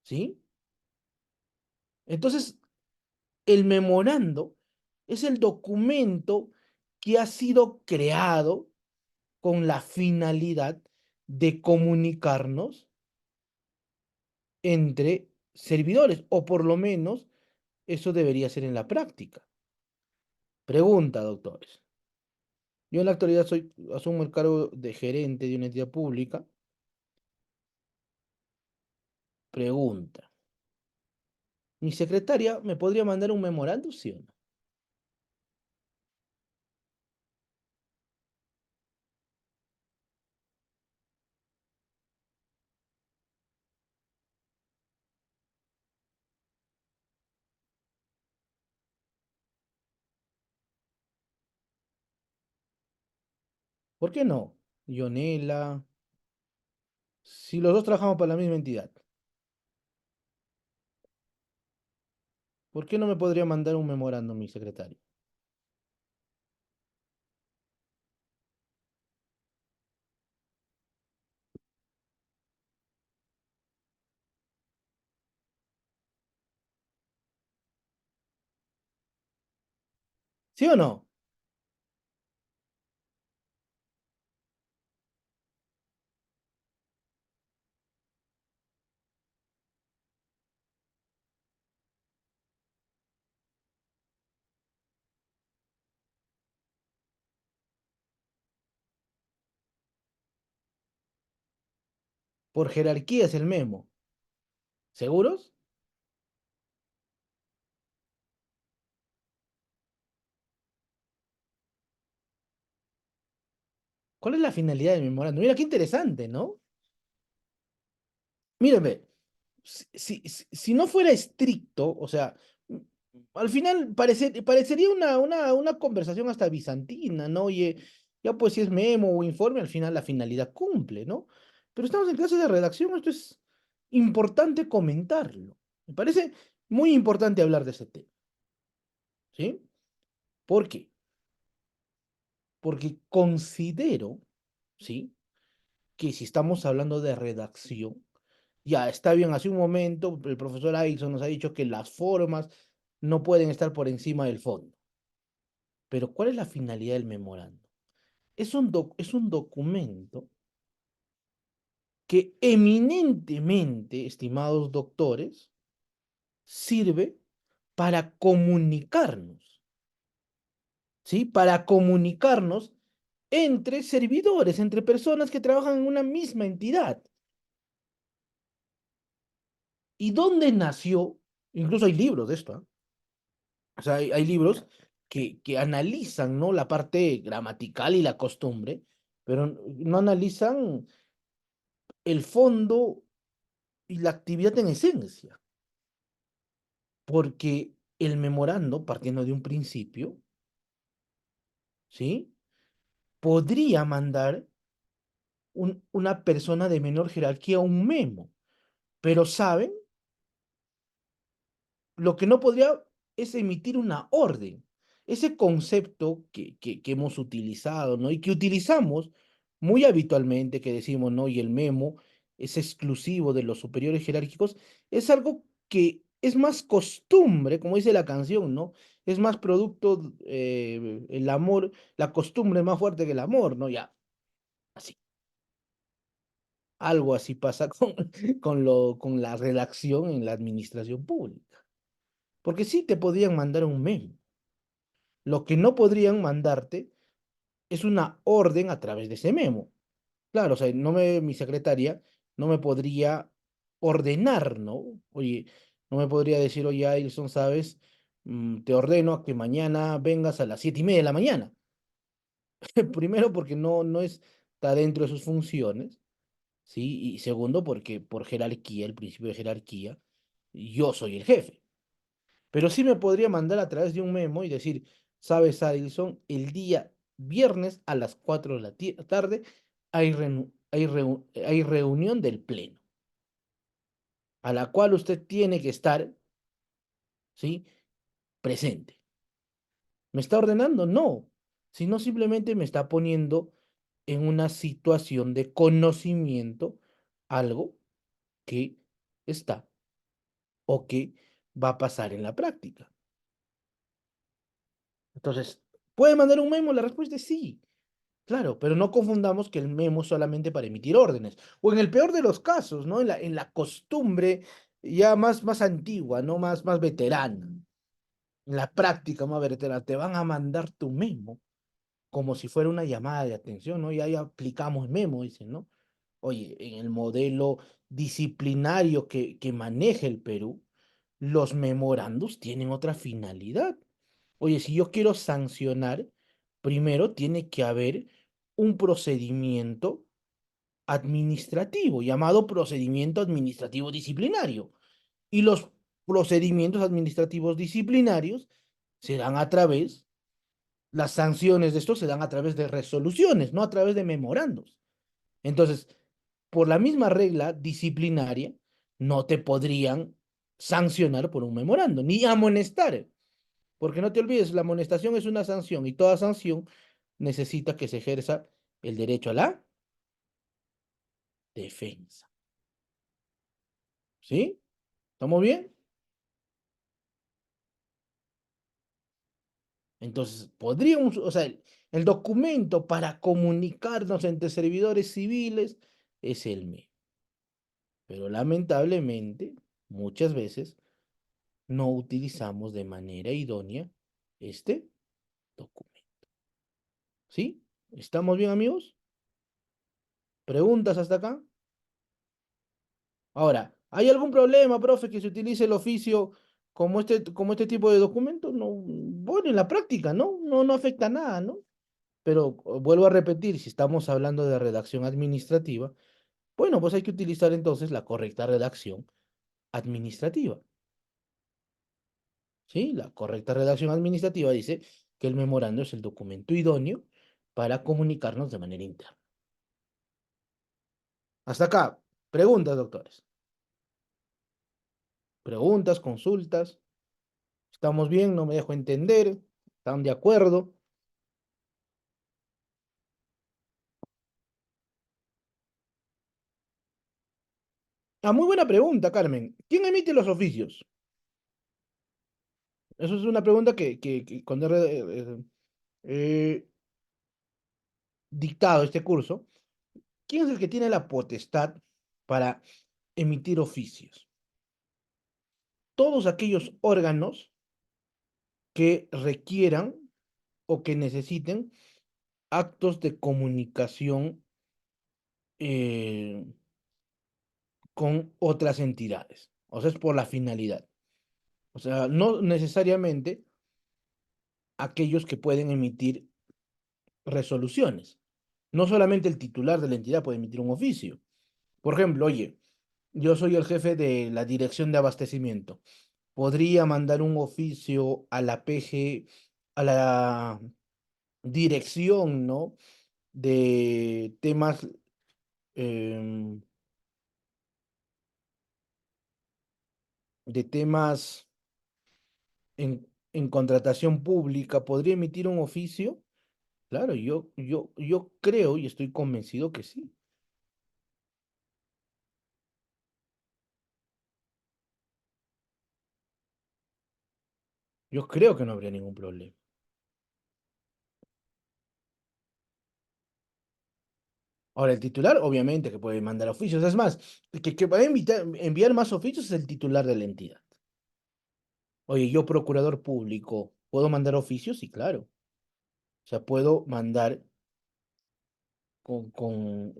¿sí? Entonces, el memorando es el documento que ha sido creado con la finalidad de comunicarnos entre servidores, o por lo menos eso debería ser en la práctica. Pregunta, doctores. Yo en la actualidad asumo el cargo de gerente de una entidad pública. Pregunta. ¿Mi secretaria me podría mandar un memorando, sí o no? ¿Por qué no? Ionela, si los dos trabajamos para la misma entidad, ¿por qué no me podría mandar un memorando mi secretario? ¿Sí o no? Por jerarquía es el memo. ¿Seguros? ¿Cuál es la finalidad del memorando? Mira, qué interesante, ¿no? Mírame, si no fuera estricto, o sea, mm, al final parecería una conversación hasta bizantina, ¿no? Oye, ya pues si es memo o informe, al final la finalidad cumple, ¿no? Pero estamos en clase de redacción, esto es importante comentarlo. Me parece muy importante hablar de ese tema, ¿sí? ¿Por qué? Porque considero, ¿sí? Que si estamos hablando de redacción, ya está bien, hace un momento el profesor Ailson nos ha dicho que las formas no pueden estar por encima del fondo. Pero ¿cuál es la finalidad del memorando? Es un documento que eminentemente, estimados doctores, sirve para comunicarnos, ¿sí? Para comunicarnos entre servidores, entre personas que trabajan en una misma entidad. ¿Y dónde nació? Incluso hay libros de esto, ¿ah? O sea, hay libros que analizan, ¿no? La parte gramatical y la costumbre, pero no analizan el fondo y la actividad en esencia, porque el memorando, partiendo de un principio, ¿sí? Podría mandar una persona de menor jerarquía un memo, pero ¿saben? Lo que no podría es emitir una orden. Ese concepto que hemos utilizado, ¿no? Y que utilizamos muy habitualmente, que decimos, ¿no? Y el memo es exclusivo de los superiores jerárquicos, es algo que es más costumbre, como dice la canción, ¿no? Es más producto, el amor, la costumbre es más fuerte que el amor, ¿no? Ya, así. Algo así pasa con la redacción en la administración pública. Porque sí te podían mandar un memo. Lo que no podrían mandarte es una orden a través de ese memo. Claro, o sea, mi secretaria no me podría ordenar, ¿no? Oye, no me podría decir, oye, Ailson, ¿sabes? Te ordeno a que mañana vengas a las 7:30 de la mañana. Primero, porque no está dentro de sus funciones, ¿sí? Y segundo, porque por jerarquía, el principio de jerarquía, yo soy el jefe. Pero sí me podría mandar a través de un memo y decir, sabes, Adilson, el día viernes a las 4 de la tarde hay reunión del pleno, a la cual usted tiene que estar, ¿sí? Presente. ¿Me está ordenando? No, sino simplemente me está poniendo en una situación de conocimiento algo que está o que va a pasar en la práctica. Entonces, ¿puede mandar un memo? La respuesta es sí. Claro, pero no confundamos que el memo es solamente para emitir órdenes. O en el peor de los casos, ¿no? En la costumbre ya más antigua, ¿no? Más veterana. En la práctica más veterana, te van a mandar tu memo como si fuera una llamada de atención, ¿no? Ya aplicamos memo, dicen, ¿no? Oye, en el modelo disciplinario que maneja el Perú, los memorandos tienen otra finalidad. Oye, si yo quiero sancionar, primero tiene que haber un procedimiento administrativo, llamado procedimiento administrativo disciplinario. Y los procedimientos administrativos disciplinarios se dan a través, las sanciones de estos se dan a través de resoluciones, no a través de memorandos. Entonces, por la misma regla disciplinaria, no te podrían sancionar por un memorando, ni amonestar. Porque no te olvides, la amonestación es una sanción y toda sanción necesita que se ejerza el derecho a la defensa. ¿Sí? ¿Estamos bien? Entonces, podríamos, o sea, el documento para comunicarnos entre servidores civiles es el ME. Pero lamentablemente, muchas veces no utilizamos de manera idónea este documento. ¿Sí? ¿Estamos bien, amigos? ¿Preguntas hasta acá? Ahora, ¿hay algún problema, profe, que se utilice el oficio como este tipo de documento? No, bueno, en la práctica, ¿no? No afecta nada, ¿no? Pero vuelvo a repetir, si estamos hablando de redacción administrativa, Bueno, pues hay que utilizar entonces la correcta redacción administrativa. ¿Sí? La correcta redacción administrativa dice que el memorando es el documento idóneo para comunicarnos de manera interna. Hasta acá, preguntas, doctores. Preguntas, consultas. ¿Estamos bien? ¿No me dejo entender? ¿Están de acuerdo? Ah, muy buena pregunta, Carmen. ¿Quién emite los oficios? Eso es una pregunta que cuando he dictado este curso, ¿quién es el que tiene la potestad para emitir oficios? Todos aquellos órganos que requieran o que necesiten actos de comunicación eh, con otras entidades. O sea, es por la finalidad. O sea, no necesariamente aquellos que pueden emitir resoluciones. No solamente el titular de la entidad puede emitir un oficio. Por ejemplo, oye, yo soy el jefe de la dirección de abastecimiento. Podría mandar un oficio a la PG, a la dirección, ¿no? De temas, em, de temas en contratación pública. ¿Podría emitir un oficio? Claro, yo creo y estoy convencido que sí. Yo creo que no habría ningún problema. Ahora, el titular, obviamente, que puede mandar oficios. Es más, el que va a enviar más oficios es el titular de la entidad. Oye, yo, procurador público, ¿puedo mandar oficios? Sí, claro. O sea, puedo mandar con, con,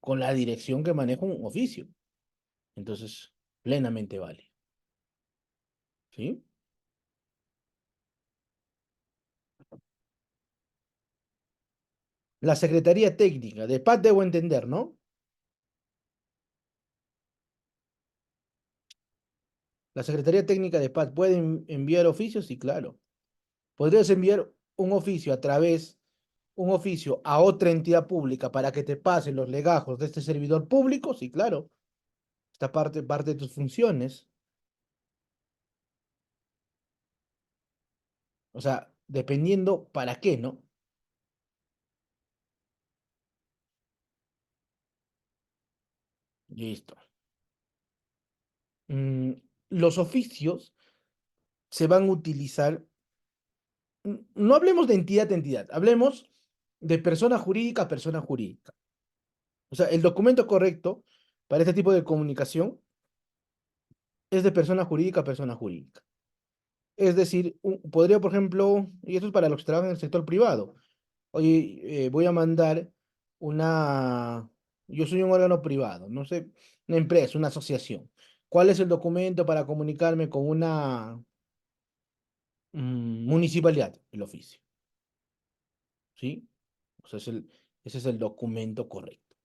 con la dirección que manejo un oficio. Entonces, plenamente vale. ¿Sí? La Secretaría Técnica de PAT debo entender, ¿no? La Secretaría Técnica de Paz puede enviar oficios, sí, claro. ¿Podrías enviar un oficio a otra entidad pública para que te pasen los legajos de este servidor público? Sí, claro. Esta parte de tus funciones. O sea, dependiendo para qué, ¿no? Listo. Mm, los oficios se van a utilizar, no hablemos de entidad a entidad, hablemos de persona jurídica a persona jurídica. O sea, el documento correcto para este tipo de comunicación es de persona jurídica a persona jurídica. Es decir, podría, por ejemplo, y esto es para los que trabajan en el sector privado, oye, voy a mandar una, yo soy un órgano privado, no sé, una empresa, una asociación. ¿Cuál es el documento para comunicarme con una municipalidad? El oficio, ¿sí? O sea, ese es el documento correcto.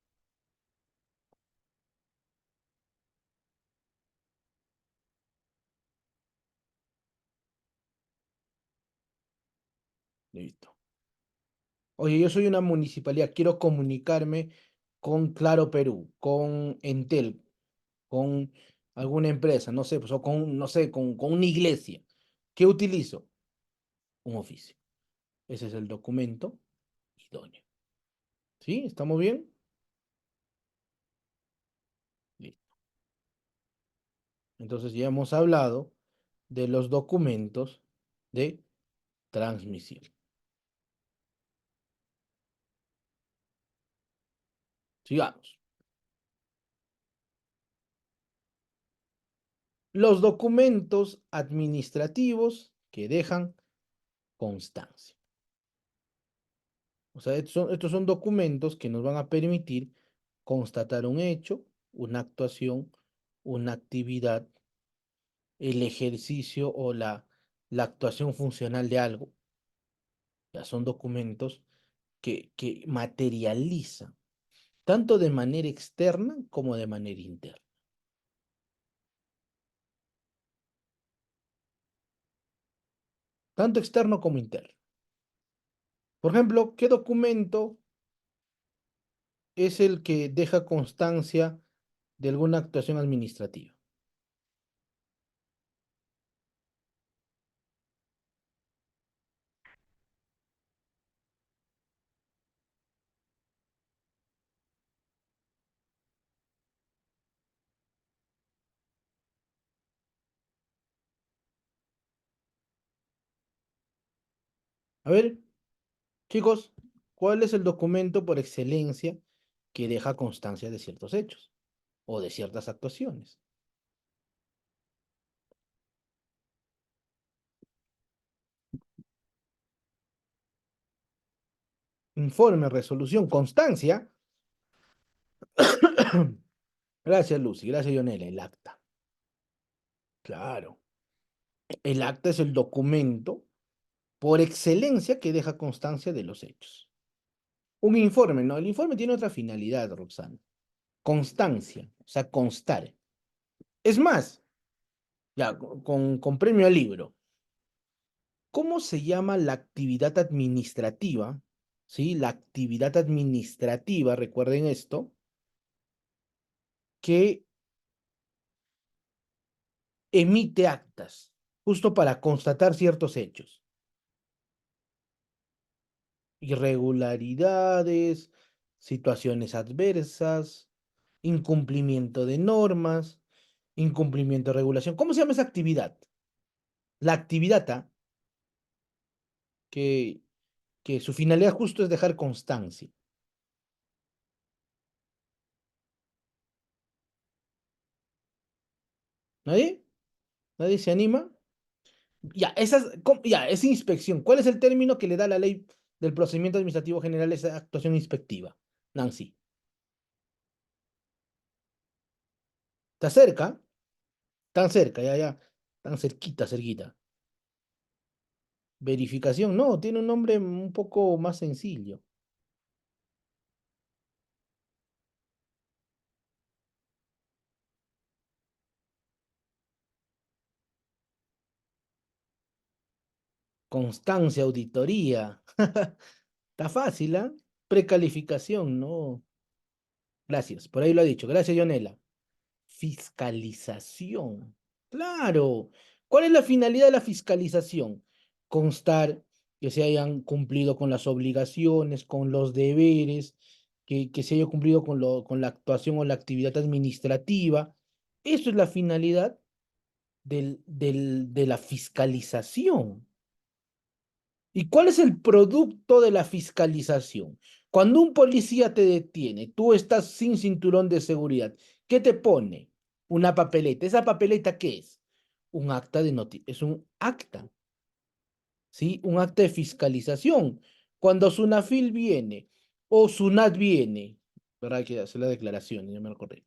Listo. Oye, yo soy una municipalidad, quiero comunicarme con Claro Perú, con Entel, con alguna empresa, no sé, pues, o con, no sé, con una iglesia. ¿Qué utilizo? Un oficio. Ese es el documento idóneo. ¿Sí? ¿Estamos bien? Listo. Entonces ya hemos hablado de los documentos de transmisión. Sigamos. Los documentos administrativos que dejan constancia. O sea, estos son documentos que nos van a permitir constatar un hecho, una actuación, una actividad, el ejercicio o la actuación funcional de algo. Ya son documentos que materializan. tanto de manera externa como de manera interna. Tanto externo como interno. Por ejemplo, ¿qué documento es el que deja constancia de alguna actuación administrativa? A ver, chicos, ¿cuál es el documento por excelencia que deja constancia de ciertos hechos o de ciertas actuaciones? Informe, resolución, constancia. Gracias, Lucy. Gracias, Jonela. El acta. Claro. El acta es el documento por excelencia que deja constancia de los hechos. Un informe, ¿no? El informe tiene otra finalidad, Roxana. Constancia, o sea, constar. Es más, ya, con premio al libro. ¿Cómo se llama la actividad administrativa? ¿Sí? La actividad administrativa, recuerden esto, que emite actas, justo para constatar ciertos hechos. Irregularidades, situaciones adversas, incumplimiento de normas, incumplimiento de regulación. ¿Cómo se llama esa actividad? La actividad que, que su finalidad justo es dejar constancia. ¿Nadie? ¿Nadie se anima? Ya, esa inspección. ¿Cuál es el término que le da la ley del procedimiento administrativo general a esa actuación inspectiva? Nancy. ¿Está cerca? Tan cerca, ya, ya. Tan cerquita, cerquita. Verificación, no, tiene un nombre un poco más sencillo. Constancia, auditoría. Está fácil, ¿ah? Precalificación, no. Gracias, por ahí lo ha dicho. Gracias, Jonela. Fiscalización. Claro. ¿Cuál es la finalidad de la fiscalización? Constar que se hayan cumplido con las obligaciones, con los deberes, que se haya cumplido con la actuación o la actividad administrativa. Eso es la finalidad de la fiscalización. ¿Y cuál es el producto de la fiscalización? Cuando un policía te detiene, tú estás sin cinturón de seguridad, ¿qué te pone? Una papeleta. ¿Esa papeleta qué es? Un acta de es un acta, ¿sí? Un acta de fiscalización. Cuando Sunafil viene o Sunat viene, ¿verdad? Hay que hacer la declaración, ya me acordé.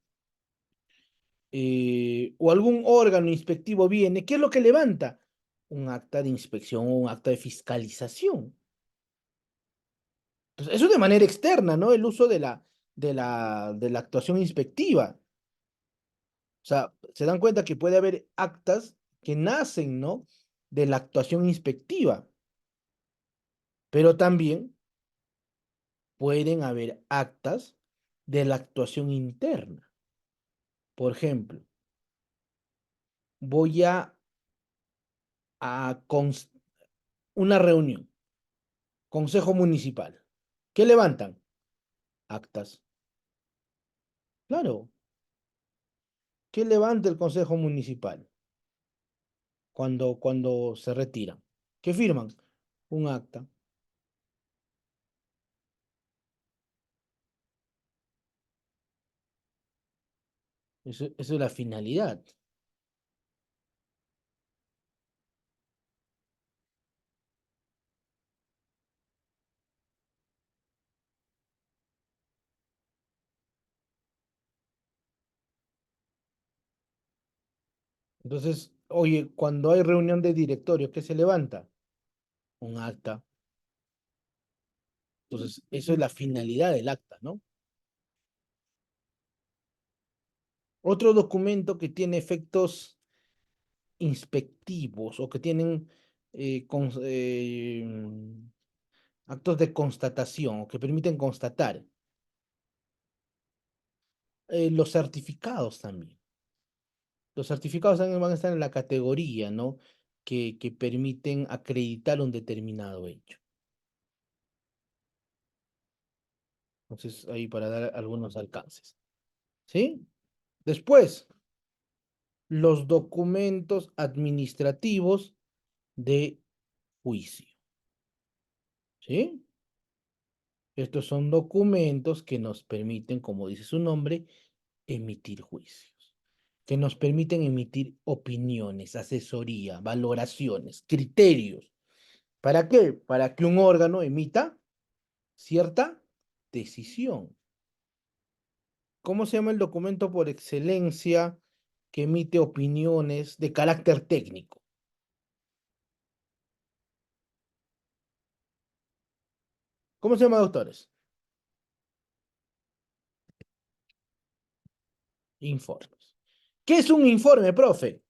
O algún órgano inspectivo viene, ¿qué es lo que levanta? Un acta de inspección o un acta de fiscalización. Entonces, eso de manera externa, ¿no? El uso de la actuación inspectiva. O sea, se dan cuenta que puede haber actas que nacen, ¿no? De la actuación inspectiva, pero también pueden haber actas de la actuación interna. Por ejemplo, voy a una reunión, consejo municipal. ¿Qué levantan? Actas. Claro, ¿qué levanta el consejo municipal cuando se retiran? ¿Qué firman? Un acta. Eso es la finalidad. Entonces, oye, cuando hay reunión de directorio, ¿qué se levanta? Un acta. Entonces, eso es la finalidad del acta, ¿no? Otro documento que tiene efectos inspectivos o que tienen actos de constatación o que permiten constatar. Los certificados también. Los certificados también van a estar en la categoría, ¿no? Que permiten acreditar un determinado hecho. Entonces, ahí para dar algunos alcances. ¿Sí? Después, los documentos administrativos de juicio. ¿Sí? Estos son documentos que nos permiten, como dice su nombre, emitir juicios, que nos permiten emitir opiniones, asesoría, valoraciones, criterios. ¿Para qué? Para que un órgano emita cierta decisión. ¿Cómo se llama el documento por excelencia que emite opiniones de carácter técnico? ¿Cómo se llama, doctores? Informes. ¿Qué es un informe, profe?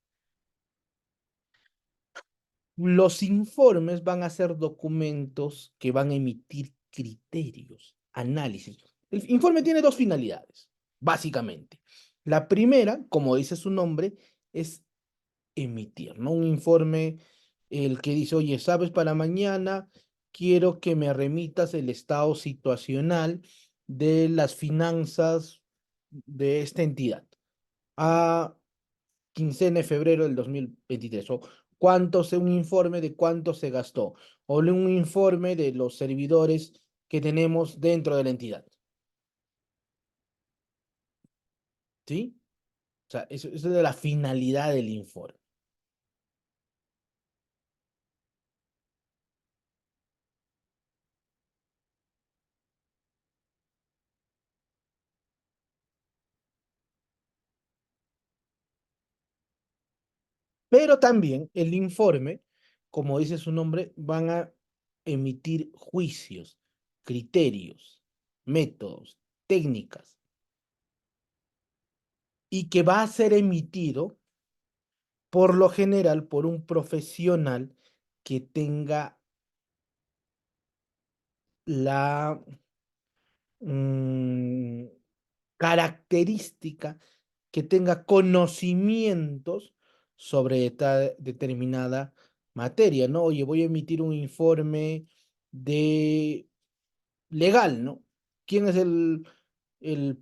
Los informes van a ser documentos que van a emitir criterios, análisis. El informe tiene dos finalidades, básicamente. La primera, como dice su nombre, es emitir, ¿no? Un informe, el que dice, oye, sabes, para mañana quiero que me remitas el estado situacional de las finanzas de esta entidad a quincena de febrero del 2023, o un informe de cuánto se gastó, o un informe de los servidores que tenemos dentro de la entidad, ¿sí? O sea, eso es de la finalidad del informe. Pero también el informe, como dice su nombre, van a emitir juicios, criterios, métodos, técnicas, y que va a ser emitido por lo general por un profesional que tenga la mm, característica, que tenga conocimientos sobre determinada materia, ¿no? Oye, voy a emitir un informe de legal, ¿no? ¿Quién es el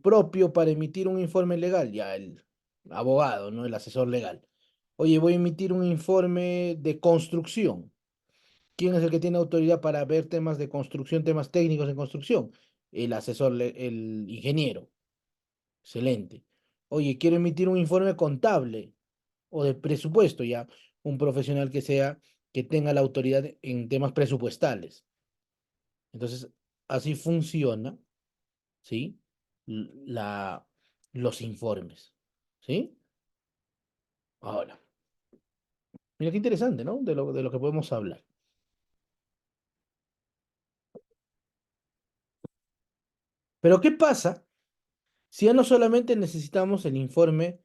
propio para emitir un informe legal? Ya el abogado, ¿no? El asesor legal. Oye, voy a emitir un informe de construcción. ¿Quién es el que tiene autoridad para ver temas de construcción, temas técnicos en construcción? El asesor, el ingeniero. Excelente. Oye, quiero emitir un informe contable o de presupuesto, ya un profesional que tenga la autoridad en temas presupuestales. Entonces, así funciona, ¿sí? La, los informes, ¿sí? Ahora, mira qué interesante, ¿no? De lo que podemos hablar. Pero, ¿qué pasa si ya no solamente necesitamos el informe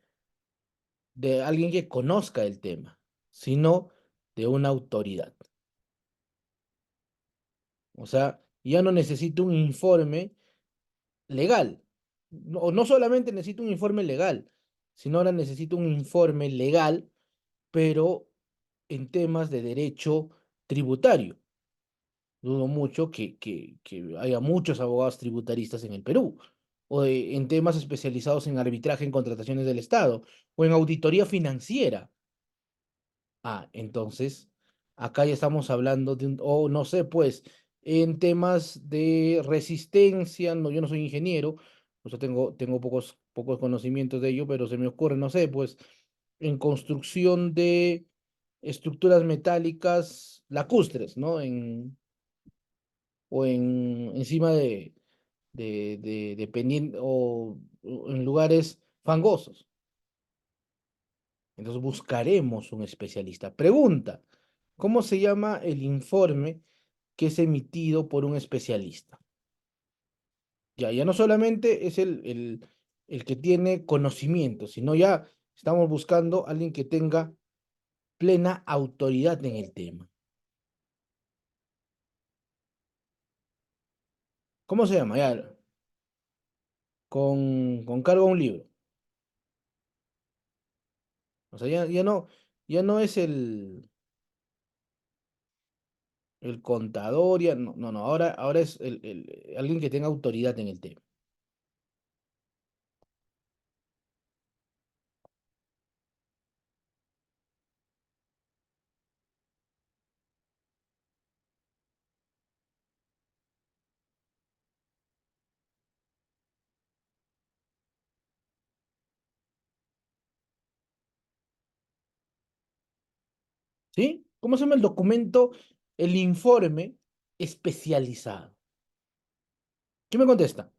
de alguien que conozca el tema, sino de una autoridad? O sea, ya no necesito un informe legal. No, no solamente necesito un informe legal, sino ahora necesito un informe legal, pero en temas de derecho tributario. Dudo mucho que haya muchos abogados tributaristas en el Perú, o en temas especializados en arbitraje en contrataciones del Estado, o en auditoría financiera. Entonces, acá ya estamos hablando de o no sé, pues, en temas de resistencia, no, yo no soy ingeniero, o sea, tengo pocos conocimientos de ello, pero se me ocurre, no sé, pues, en construcción de estructuras metálicas lacustres, ¿no? O encima dependiendo, o en lugares fangosos. Entonces buscaremos un especialista. Pregunta, ¿cómo se llama el informe que es emitido por un especialista? Ya no solamente es el que tiene conocimiento, sino ya estamos buscando a alguien que tenga plena autoridad en el tema. ¿Cómo se llama? Ya, con cargo a un libro. O sea, ya no es el contador, ya no, no, no, ahora es alguien que tenga autoridad en el tema. ¿Sí? ¿Cómo se llama el documento? El informe especializado. ¿Qué me contesta?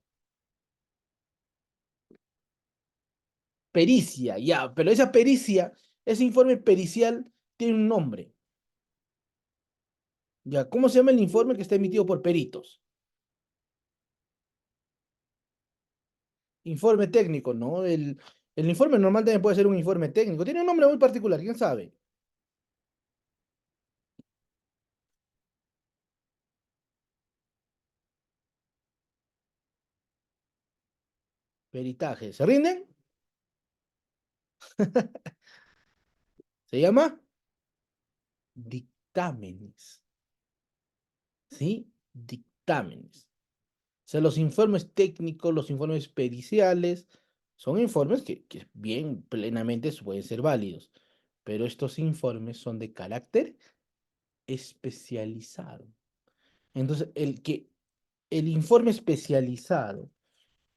Pericia, ya, pero esa pericia, ese informe pericial tiene un nombre. Ya, ¿cómo se llama el informe que está emitido por peritos? Informe técnico, ¿no? El informe normal también puede ser un informe técnico. Tiene un nombre muy particular, ¿quién sabe? Peritaje. ¿Se rinden? Se llama dictámenes. ¿Sí? Dictámenes. O sea, los informes técnicos, los informes periciales, son informes que bien plenamente pueden ser válidos, pero estos informes son de carácter especializado. Entonces, el informe especializado,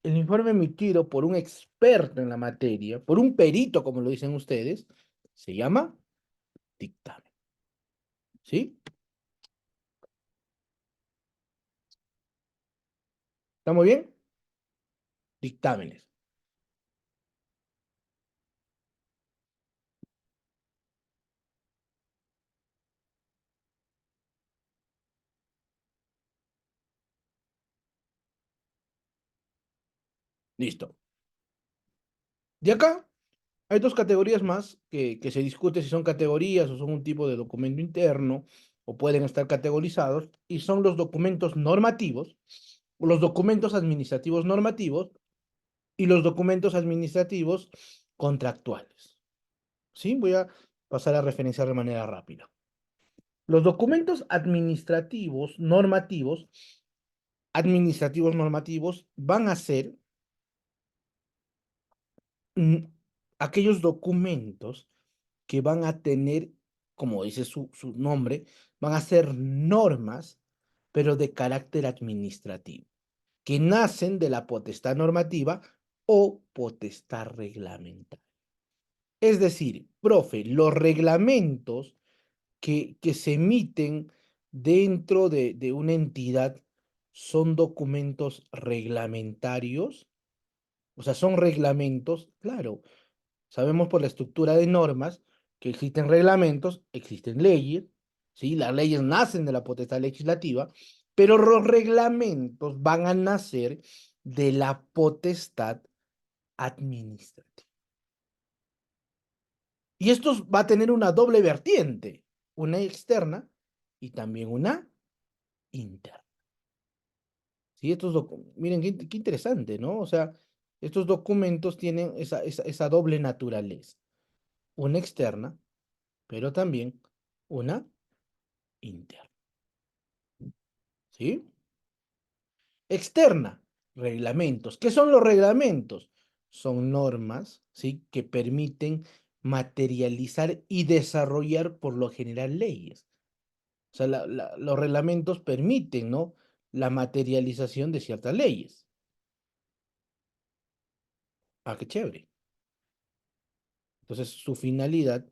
el informe emitido por un experto en la materia, por un perito, como lo dicen ustedes, se llama dictamen. ¿Sí? ¿Estamos bien? Dictámenes. Listo. De acá hay dos categorías más que se discute si son categorías o son un tipo de documento interno o pueden estar categorizados y son los documentos normativos, los documentos administrativos normativos y los documentos administrativos contractuales. ¿Sí? Voy a pasar a referenciar de manera rápida. Los documentos administrativos normativos van a ser mm, aquellos documentos que van a tener, como dice su nombre, van a ser normas, pero de carácter administrativo, que nacen de la potestad normativa o potestad reglamentaria. Es decir, profe, los reglamentos que se emiten dentro de una entidad son documentos reglamentarios, o sea, son reglamentos, claro. Sabemos por la estructura de normas que existen reglamentos, existen leyes, ¿sí? Las leyes nacen de la potestad legislativa, pero los reglamentos van a nacer de la potestad administrativa. Y esto va a tener una doble vertiente, una externa y también una interna. ¿Sí? Miren qué interesante, ¿no? O sea, estos documentos tienen esa doble naturaleza, una externa, pero también una interna. ¿Sí? Externa, reglamentos. ¿Qué son los reglamentos? Son normas, ¿sí? Que permiten materializar y desarrollar por lo general leyes. O sea, los reglamentos permiten, ¿no? La materialización de ciertas leyes. Ah, qué chévere. Entonces, su finalidad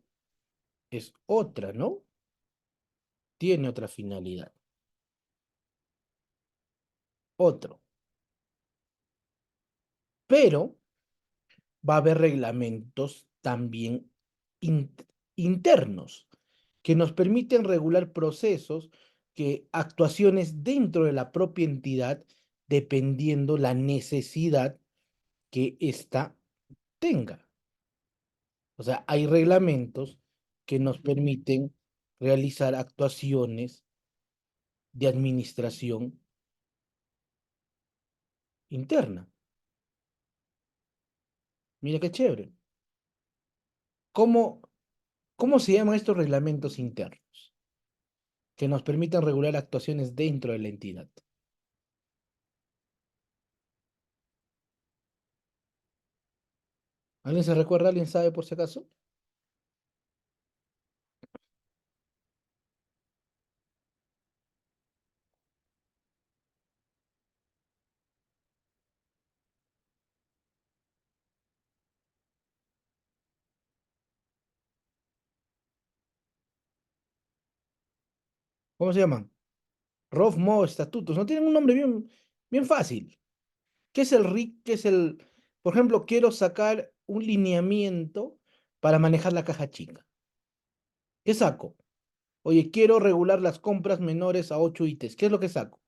es otra, ¿no? Tiene otra finalidad. Otro. Pero va a haber reglamentos también in- internos que nos permiten regular procesos, que actuaciones dentro de la propia entidad, dependiendo la necesidad que ésta tenga. O sea, hay reglamentos que nos permiten realizar actuaciones de administración interna. Mira qué chévere. ¿Cómo, cómo se llaman estos reglamentos internos que nos permiten regular actuaciones dentro de la entidad? ¿Alguien se recuerda? ¿Alguien sabe por si acaso? ¿Cómo se llaman? ROFMO, estatutos. No tienen un nombre bien fácil. ¿Qué es el RIC? ¿Qué es el... Por ejemplo, quiero sacar un lineamiento para manejar la caja chica. ¿Qué saco? Oye, quiero regular las compras menores a 8 ítems. ¿Qué es lo que saco?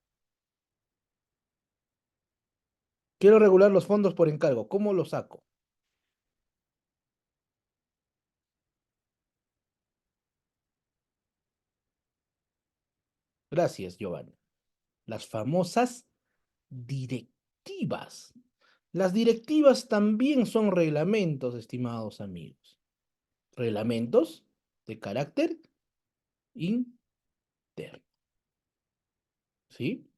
Quiero regular los fondos por encargo. ¿Cómo lo saco? Gracias, Giovanni. Las famosas directivas. Las directivas también son reglamentos, estimados amigos. Reglamentos de carácter interno, ¿sí?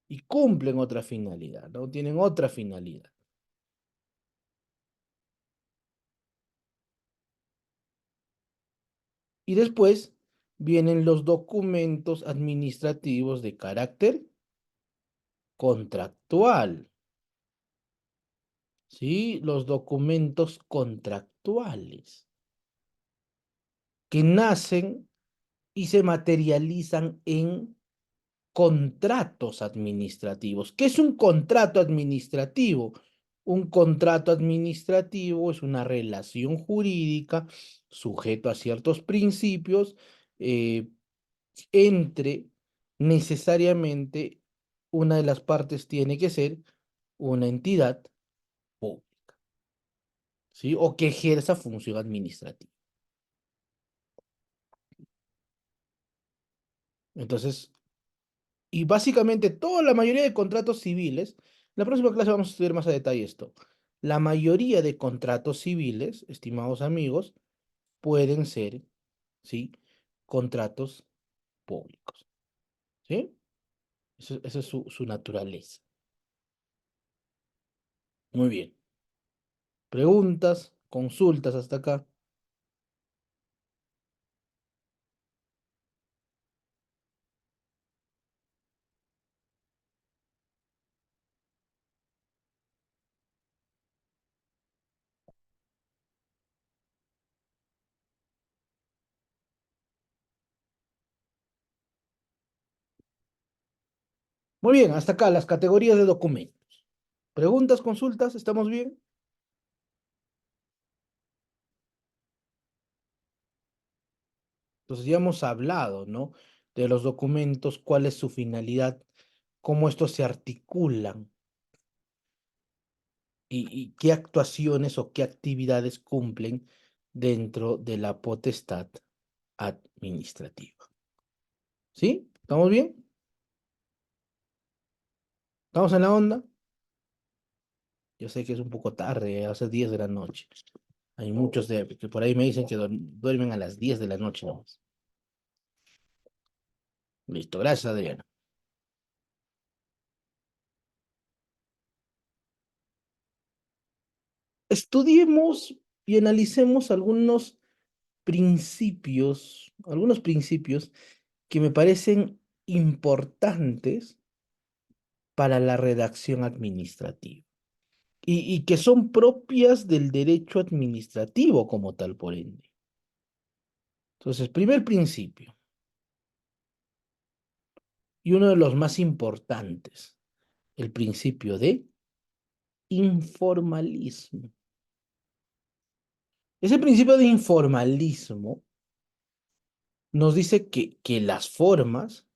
Y cumplen otra finalidad, ¿no? Tienen otra finalidad. Y después vienen los documentos administrativos de carácter contractual, ¿sí? Los documentos contractuales que nacen y se materializan en contratos administrativos. ¿Qué es un contrato administrativo? Un contrato administrativo es una relación jurídica sujeto a ciertos principios eh, entre necesariamente una de las partes tiene que ser una entidad pública, ¿sí? O que ejerza función administrativa. Entonces, y básicamente toda la mayoría de contratos civiles, en la próxima clase vamos a estudiar más a detalle esto. La mayoría de contratos civiles, estimados amigos, pueden ser, ¿sí? Contratos públicos, ¿sí? Esa es su naturaleza. Muy bien. Preguntas, consultas hasta acá. Muy bien, hasta acá las categorías de documentos. Preguntas, consultas, ¿estamos bien? Entonces ya hemos hablado, ¿no? De los documentos, cuál es su finalidad, cómo estos se articulan y qué actuaciones o qué actividades cumplen dentro de la potestad administrativa. ¿Sí? ¿Estamos bien? ¿Estamos en la onda? Yo sé que es un poco tarde, hace 10 de la noche. Hay muchos que por ahí me dicen que duermen a las 10 de la noche nomás. Listo, gracias, Adriana. Estudiemos y analicemos algunos principios que me parecen importantes para la redacción administrativa y que son propias del derecho administrativo como tal, por ende. Entonces, primer principio, y uno de los más importantes, el principio de informalismo. Ese principio de informalismo nos dice que las formas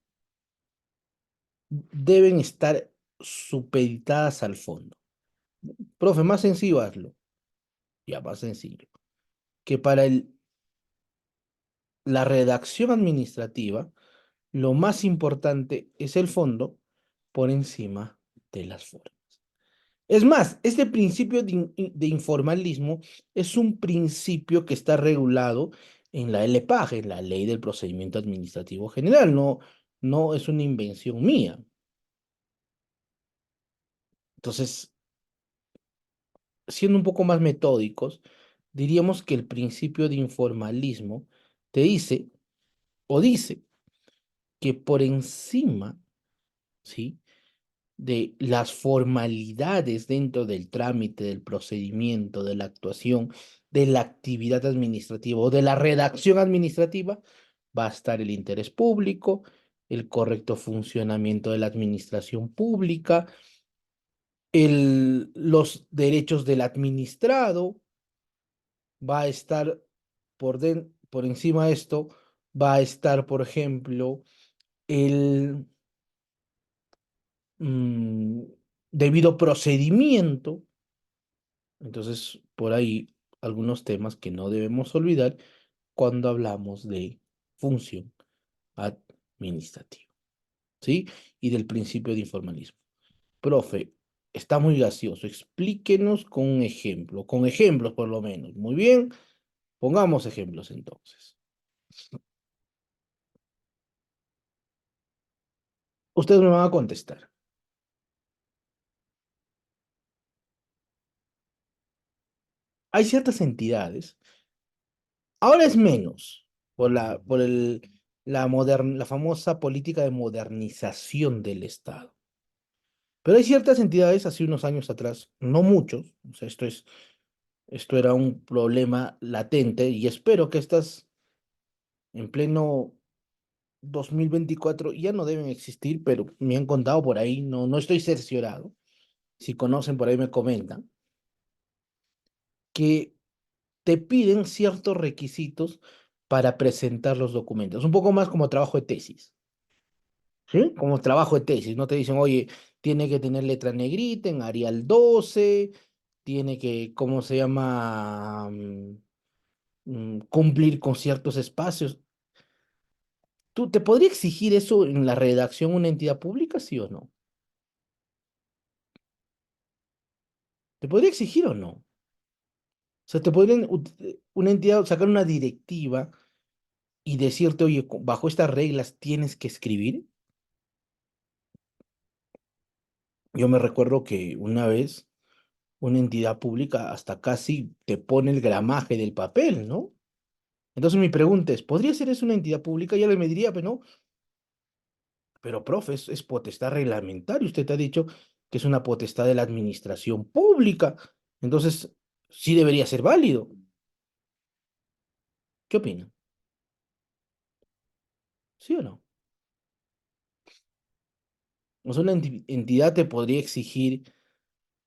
deben estar supeditadas al fondo. Profe, más sencillo hazlo. Ya, más sencillo. Que para la redacción administrativa, lo más importante es el fondo por encima de las formas. Es más, este principio de informalismo es un principio que está regulado en la LPAG, en la Ley del Procedimiento Administrativo General. No, no es una invención mía. Entonces, siendo un poco más metódicos, diríamos que el principio de informalismo te dice o dice que por encima, ¿sí?, de las formalidades dentro del trámite, del procedimiento, de la actuación, de la actividad administrativa o de la redacción administrativa, va a estar el interés público, el correcto funcionamiento de la administración pública, los derechos del administrado, va a estar por encima de esto, va a estar, por ejemplo, el mm, debido procedimiento. Entonces, por ahí algunos temas que no debemos olvidar cuando hablamos de función administrativa, ¿sí? Y del principio de informalismo. Profe, está muy gracioso. Explíquenos con un ejemplo, con ejemplos por lo menos. Muy bien, pongamos ejemplos entonces. Ustedes me van a contestar. Hay ciertas entidades, ahora es menos, la famosa política de modernización del Estado. Pero hay ciertas entidades, hace unos años atrás, no muchos, o sea, esto era un problema latente y espero que estas en pleno 2024 ya no deben existir, pero me han contado por ahí, no, no estoy cerciorado. Si conocen por ahí me comentan que te piden ciertos requisitos para presentar los documentos, un poco más como trabajo de tesis, ¿sí? Como trabajo de tesis, no te dicen, oye, tiene que tener letra negrita en Arial 12, tiene que, ¿cómo se llama? Cumplir con ciertos espacios. ¿Tú te podría exigir eso en la redacción una entidad pública, sí o no? ¿Te podría exigir o no? O sea, te podrían una entidad sacar una directiva y decirte, oye, bajo estas reglas tienes que escribir. Yo me recuerdo que una vez una entidad pública hasta casi te pone el gramaje del papel, ¿no? Entonces mi pregunta es, ¿podría ser eso una entidad pública? Ya le me diría, pero no, pero profe, es potestad reglamentaria. Usted ha dicho que es una potestad de la administración pública. Entonces, sí debería ser válido. ¿Qué opina? ¿Sí o no? O sea, una entidad te podría exigir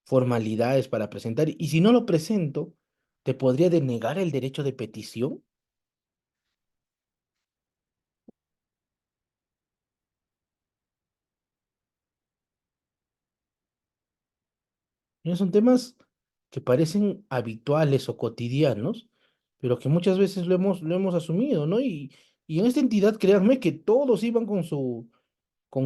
formalidades para presentar y si no lo presento, te podría denegar el derecho de petición. Son temas que parecen habituales o cotidianos, pero que muchas veces lo hemos asumido, ¿no? Y en esta entidad, créanme que todos iban con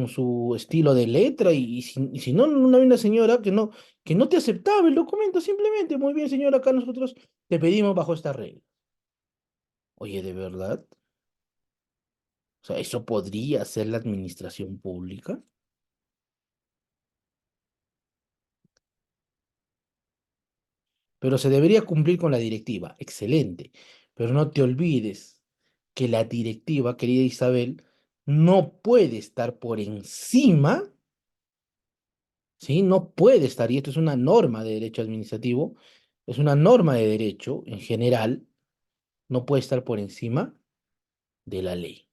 su estilo de letra y si no, no había una señora que no te aceptaba el documento, simplemente, muy bien, señora, acá nosotros te pedimos bajo esta regla. Oye, ¿de verdad? O sea, ¿eso podría ser la administración pública? Pero se debería cumplir con la directiva. Excelente. Pero no te olvides que la directiva, querida Isabel, no puede estar por encima, ¿sí? No puede estar, y esto es una norma de derecho administrativo, es una norma de derecho en general, no puede estar por encima de la ley,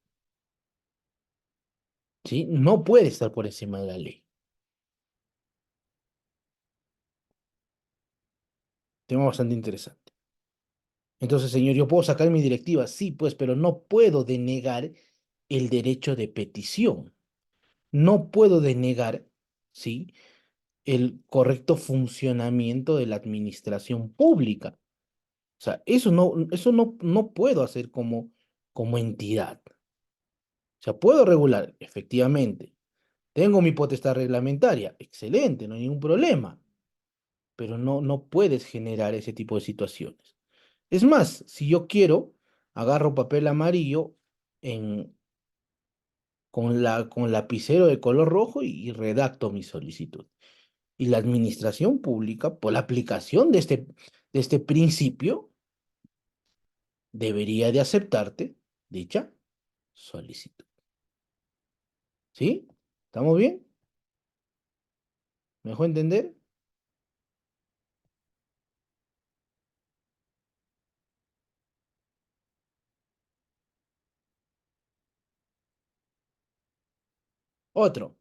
¿sí? No puede estar por encima de la ley. Tema bastante interesante. Entonces, señor, yo puedo sacar mi directiva, sí, pues, pero no puedo denegar el derecho de petición. No puedo denegar, ¿sí?, el correcto funcionamiento de la administración pública. O sea, eso no puedo hacer como entidad. O sea, puedo regular, efectivamente. Tengo mi potestad reglamentaria, excelente, no hay ningún problema, pero no puedes generar ese tipo de situaciones. Es más, si yo quiero, agarro papel amarillo en, con lapicero de color rojo y redacto mi solicitud. Y la administración pública, por la aplicación de este principio, debería de aceptarte dicha solicitud. ¿Sí? ¿Estamos bien? ¿Me dejó entender? Otro.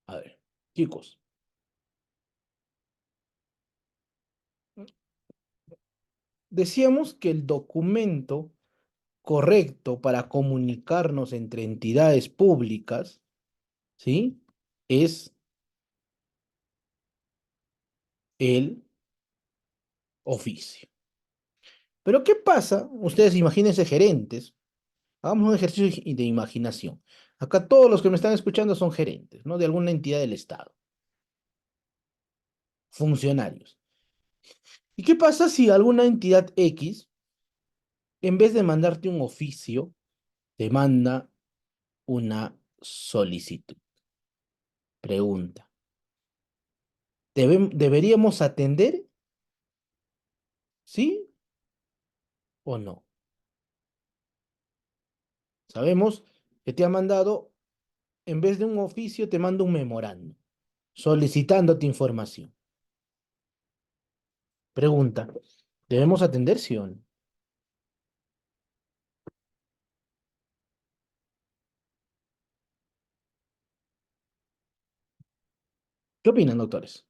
A ver, chicos, decíamos que el documento correcto para comunicarnos entre entidades públicas, ¿sí? Es el oficio. Pero ¿qué pasa? Ustedes imagínense gerentes. Hagamos un ejercicio de imaginación. Acá todos los que me están escuchando son gerentes, ¿no? De alguna entidad del Estado, funcionarios. ¿Y qué pasa si alguna entidad X, en vez de mandarte un oficio, te manda una solicitud? Pregunta. ¿Deberíamos atender? ¿Sí o no? Sabemos que te ha mandado, en vez de un oficio, te manda un memorando solicitándote información. Pregunta. ¿Debemos atender, sí o no? ¿Qué opinan, doctores?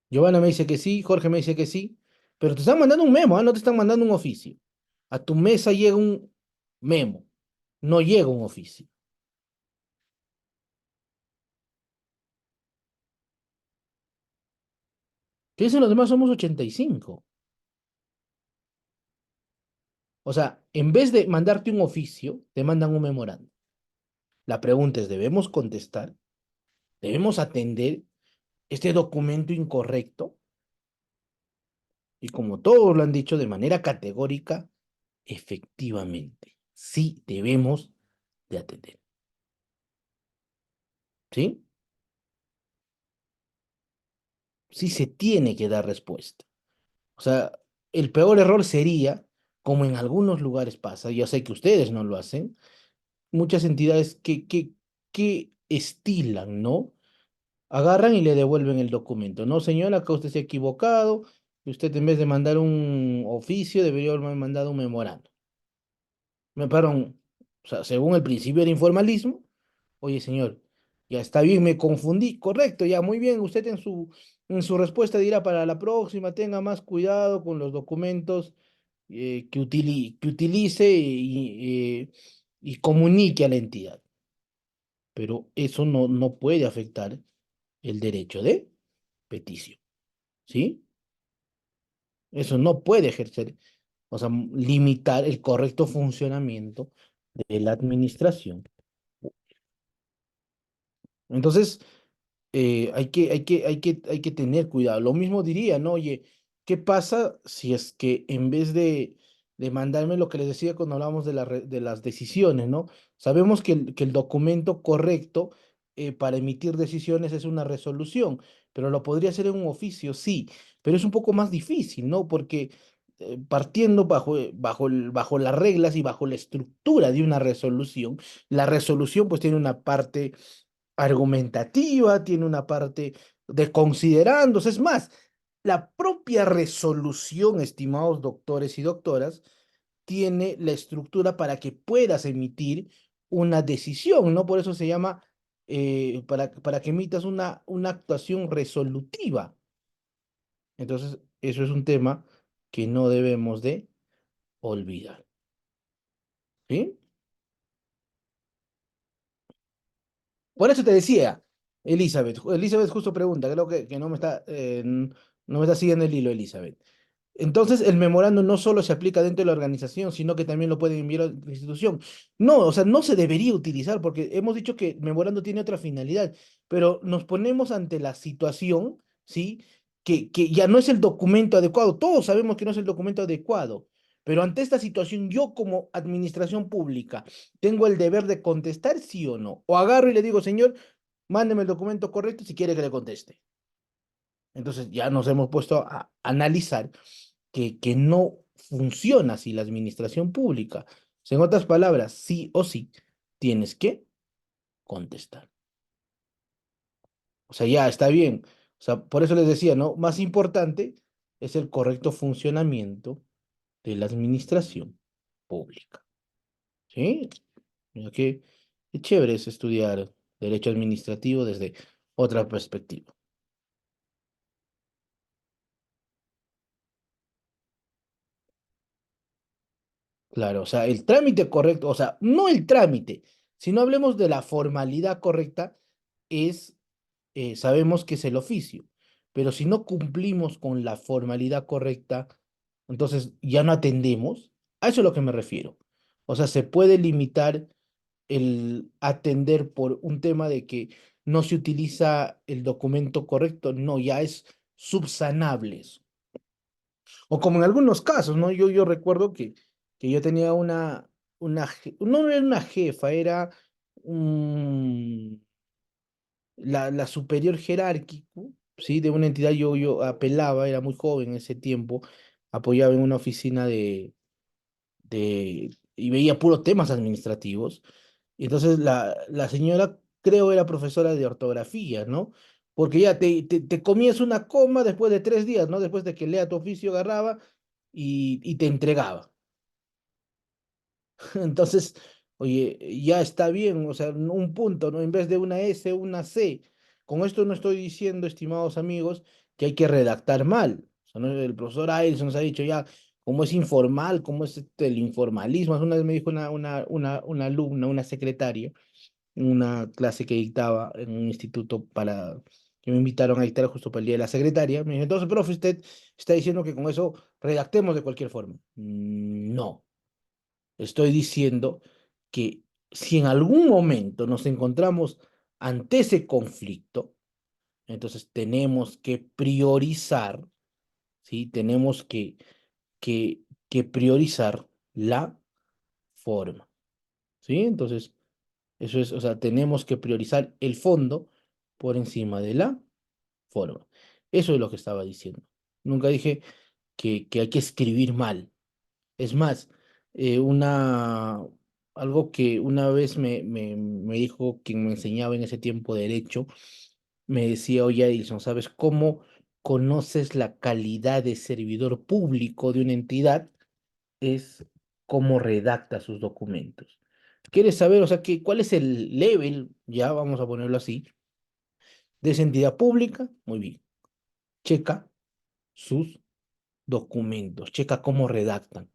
Giovanna me dice que sí, Jorge me dice que sí, pero te están mandando un memo, ¿ah? No te están mandando un oficio. A tu mesa llega un memo, no llega un oficio. ¿Qué dicen los demás? Somos 85. O sea, en vez de mandarte un oficio, te mandan un memorando. La pregunta es, ¿debemos contestar? ¿Debemos atender este documento incorrecto? Y como todos lo han dicho de manera categórica, efectivamente, sí debemos de atender. ¿Sí? Sí se tiene que dar respuesta. O sea, el peor error sería, como en algunos lugares pasa, yo sé que ustedes no lo hacen, muchas entidades que estilan, ¿no? Agarran y le devuelven el documento. No, señora, que usted se ha equivocado, y usted en vez de mandar un oficio debería haberme mandado un memorando. Me pararon, o sea, según el principio del informalismo, oye, señor, ya está bien, me confundí, correcto, ya muy bien, usted en su respuesta dirá para la próxima, tenga más cuidado con los documentos que utilice y comunique a la entidad. Pero eso no puede afectar el derecho de petición, ¿sí? Eso no puede ejercer, o sea, limitar el correcto funcionamiento de la administración. Entonces, hay que tener cuidado. Lo mismo diría, ¿no? Oye, ¿qué pasa si es que en vez de mandarme lo que les decía cuando hablamos de las decisiones, ¿no? Sabemos que el documento correcto para emitir decisiones es una resolución, pero lo podría hacer en un oficio, sí, pero es un poco más difícil, ¿no? Porque partiendo bajo las reglas y bajo la estructura de una resolución, la resolución pues tiene una parte argumentativa, tiene una parte de considerandos. Es más, la propia resolución, estimados doctores y doctoras, tiene la estructura para que puedas emitir una decisión, ¿no? Por eso se llama, para que emitas una actuación resolutiva. Entonces, eso es un tema que no debemos de olvidar, ¿sí? Por eso te decía, Elizabeth justo pregunta, creo que no me está siguiendo el hilo, Elizabeth. Entonces, el memorando no solo se aplica dentro de la organización, sino que también lo pueden enviar a la institución. No, o sea, no se debería utilizar porque hemos dicho que el memorando tiene otra finalidad, pero nos ponemos ante la situación, ¿sí? Que ya no es el documento adecuado. Todos sabemos que no es el documento adecuado, pero ante esta situación, yo como administración pública tengo el deber de contestar sí o no. O agarro y le digo, señor, mándeme el documento correcto si quiere que le conteste. Entonces ya nos hemos puesto a analizar que no funciona así la administración pública. O sea, en otras palabras, sí o sí, tienes que contestar. O sea, ya está bien. O sea, por eso les decía, ¿no? Más importante es el correcto funcionamiento de la administración pública. ¿Sí? Mira qué chévere es estudiar derecho administrativo desde otra perspectiva. Claro, o sea, el trámite correcto, o sea, no el trámite, sino hablemos de la formalidad correcta, es, sabemos que es el oficio, pero si no cumplimos con la formalidad correcta, entonces ya no atendemos, a eso es lo que me refiero. O sea, se puede limitar el atender por un tema de que no se utiliza el documento correcto, no, ya es subsanable eso. O como en algunos casos, ¿no? Yo recuerdo que yo tenía no era una jefa, era la superior jerárquico, ¿sí? De una entidad, yo apelaba, era muy joven en ese tiempo, apoyaba en una oficina y veía puros temas administrativos. Y entonces la señora, creo, era profesora de ortografía, ¿no? Porque ya te comías una coma después de 3 días, ¿no? Después de que lea tu oficio, agarraba y te entregaba. Entonces, oye, ya está bien, o sea, un punto, ¿no? En vez de una S, una C. Con esto no estoy diciendo, estimados amigos, que hay que redactar mal. O sea, el profesor Ailes nos ha dicho ya, cómo es informal, cómo es el informalismo. Una vez me dijo una alumna, una secretaria, en una clase que dictaba en un instituto que me invitaron a dictar justo para el día de la secretaria. Me dijo, entonces, profe, usted está diciendo que con eso redactemos de cualquier forma. No. Estoy diciendo que si en algún momento nos encontramos ante ese conflicto, entonces tenemos que priorizar, ¿sí? Tenemos que priorizar la forma, ¿sí? Entonces, eso es, o sea, tenemos que priorizar el fondo por encima de la forma. Eso es lo que estaba diciendo. Nunca dije que hay que escribir mal. Es más, eh, una, algo que una vez me dijo quien me enseñaba en ese tiempo derecho, me decía, oye, Edison, ¿sabes cómo conoces la calidad de servidor público de una entidad? Es cómo redacta sus documentos. ¿Quieres saber, o sea, cuál es el level, ya vamos a ponerlo así, de esa entidad pública? Muy bien. Checa sus documentos, checa cómo redactan,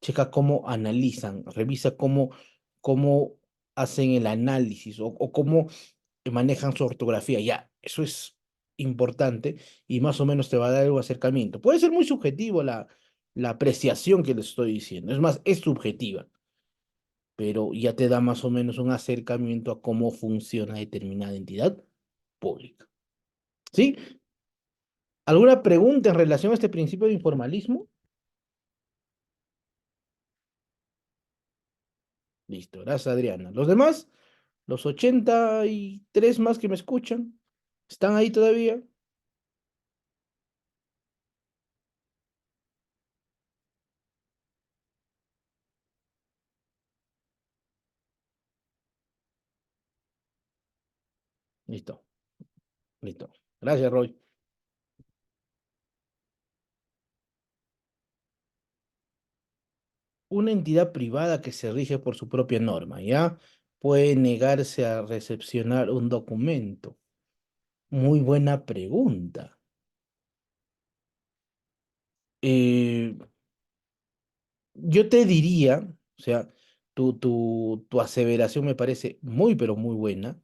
checa cómo analizan, revisa cómo hacen el análisis o cómo manejan su ortografía. Ya, eso es importante y más o menos te va a dar un acercamiento. Puede ser muy subjetivo la apreciación que les estoy diciendo. Es más, es subjetiva, pero ya te da más o menos un acercamiento a cómo funciona determinada entidad pública. ¿Sí? ¿Alguna pregunta en relación a este principio de informalismo? Listo, gracias, Adriana. ¿Los demás? Los 83 más que me escuchan, ¿están ahí todavía? Listo, listo. Gracias, Roy. Una entidad privada que se rige por su propia norma, ¿ya? Puede negarse a recepcionar un documento. Muy buena pregunta. Eh, yo te diría, o sea, tu aseveración me parece muy, pero muy buena.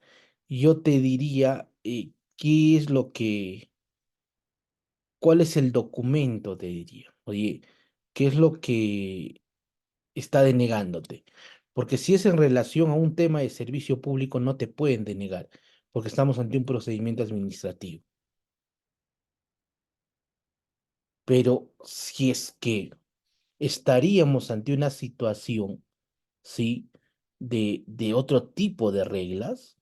yo te diría, ¿qué es cuál es el documento? Te diría. Oye, ¿qué es lo que está denegándote? Porque si es en relación a un tema de servicio público, no te pueden denegar, porque estamos ante un procedimiento administrativo. Pero si es que estaríamos ante una situación, ¿sí? De otro tipo de reglas.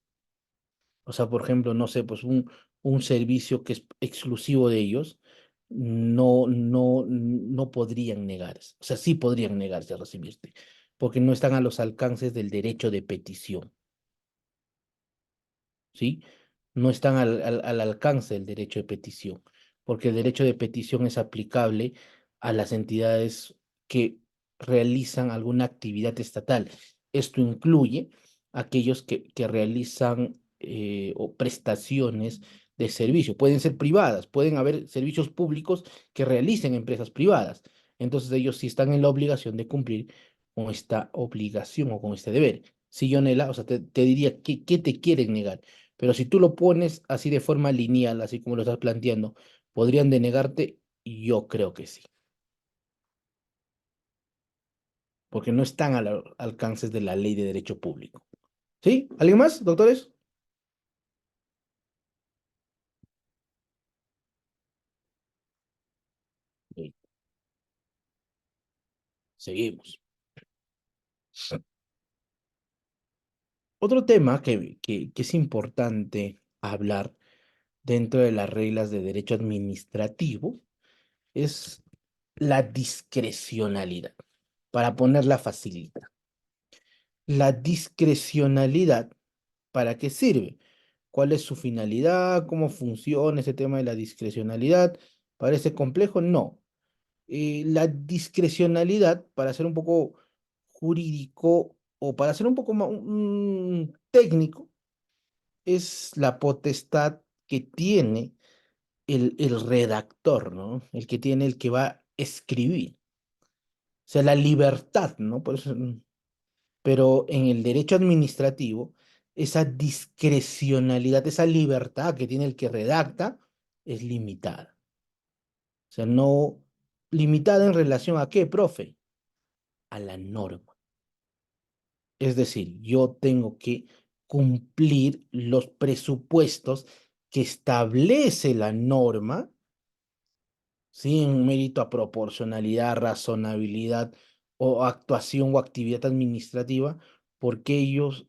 O sea, por ejemplo, no sé, pues un servicio que es exclusivo de ellos, no podrían negarse. O sea, sí podrían negarse a recibirte, porque no están a los alcances del derecho de petición. ¿Sí? No están al alcance del derecho de petición, porque el derecho de petición es aplicable a las entidades que realizan alguna actividad estatal. Esto incluye aquellos que realizan o prestaciones de servicio. Pueden ser privadas, pueden haber servicios públicos que realicen empresas privadas. Entonces ellos sí están en la obligación de cumplir con esta obligación o con este deber. Si yo, Nela, o sea, te diría, ¿qué te quieren negar? Pero si tú lo pones así de forma lineal, así como lo estás planteando, ¿podrían denegarte? Yo creo que sí, porque no están al alcance de la ley de derecho público. ¿Sí? ¿Alguien más, doctores? Sí, seguimos. Otro tema que es importante hablar dentro de las reglas de derecho administrativo es la discrecionalidad, para ponerla facilita. La discrecionalidad, ¿para qué sirve? ¿Cuál es su finalidad? ¿Cómo funciona ese tema de la discrecionalidad? ¿Parece complejo? No. La discrecionalidad, para ser un poco jurídico o para ser un poco más técnico, es la potestad que tiene el redactor, ¿no? El que tiene el que va a escribir. O sea, la libertad, ¿no? Por eso, pero en el derecho administrativo, esa discrecionalidad, esa libertad que tiene el que redacta, es limitada. O sea, no limitada en relación a qué, profe, a la norma. Es decir, yo tengo que cumplir los presupuestos que establece la norma, ¿sí? En mérito a proporcionalidad, razonabilidad o actuación o actividad administrativa, porque ellos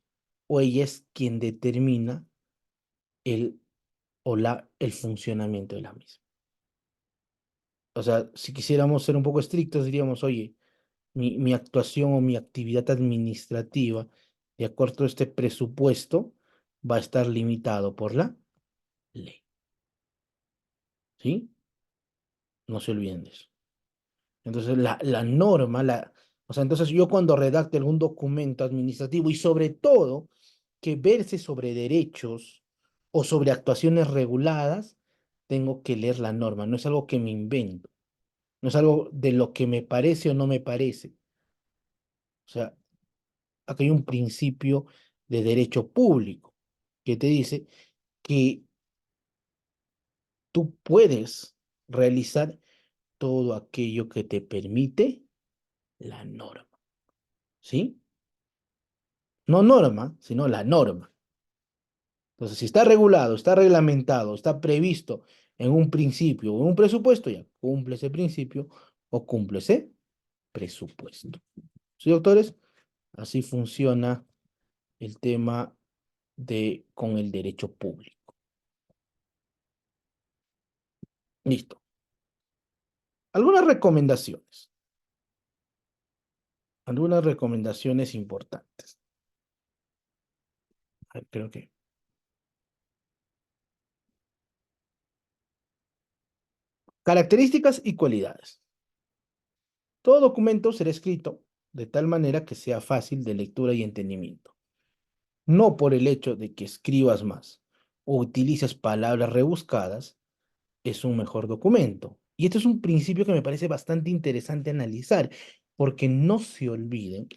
o ella es quien determina el el funcionamiento de la misma. O sea, si quisiéramos ser un poco estrictos, diríamos, oye, mi actuación o mi actividad administrativa, de acuerdo a este presupuesto, va a estar limitado por la ley. ¿Sí? No se olviden de eso. Entonces, la norma, o sea, entonces yo cuando redacte algún documento administrativo y sobre todo que verse sobre derechos o sobre actuaciones reguladas, tengo que leer la norma. No es algo que me invento, no es algo de lo que me parece o no me parece. O sea, aquí hay un principio de derecho público que te dice que tú puedes realizar todo aquello que te permite la norma. ¿Sí? No norma, sino la norma. Entonces, si está regulado, está reglamentado, está previsto en un principio o en un presupuesto, ya cumple ese principio o cumple ese presupuesto. ¿Sí, doctores? Así funciona el tema con el derecho público. Listo. Algunas recomendaciones. Algunas recomendaciones importantes. A ver, creo que. Características y cualidades. Todo documento será escrito de tal manera que sea fácil de lectura y entendimiento. No por el hecho de que escribas más o utilices palabras rebuscadas, es un mejor documento. Y este es un principio que me parece bastante interesante analizar, porque no se olviden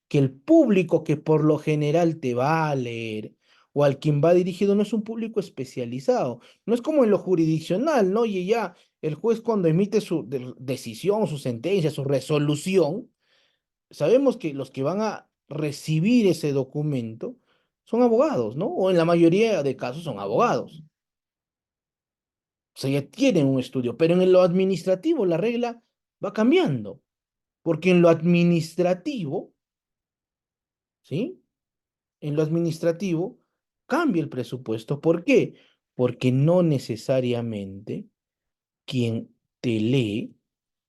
que el público que por lo general te va a leer o al quien va dirigido no es un público especializado. No es como en lo jurisdiccional, ¿no? Y ya el juez cuando emite su decisión, su sentencia, su resolución, sabemos que los que van a recibir ese documento son abogados, ¿no? O en la mayoría de casos son abogados. O sea, ya tienen un estudio, pero en lo administrativo la regla va cambiando, porque en lo administrativo, ¿sí? En lo administrativo cambia el presupuesto. ¿Por qué? Porque no necesariamente quien te lee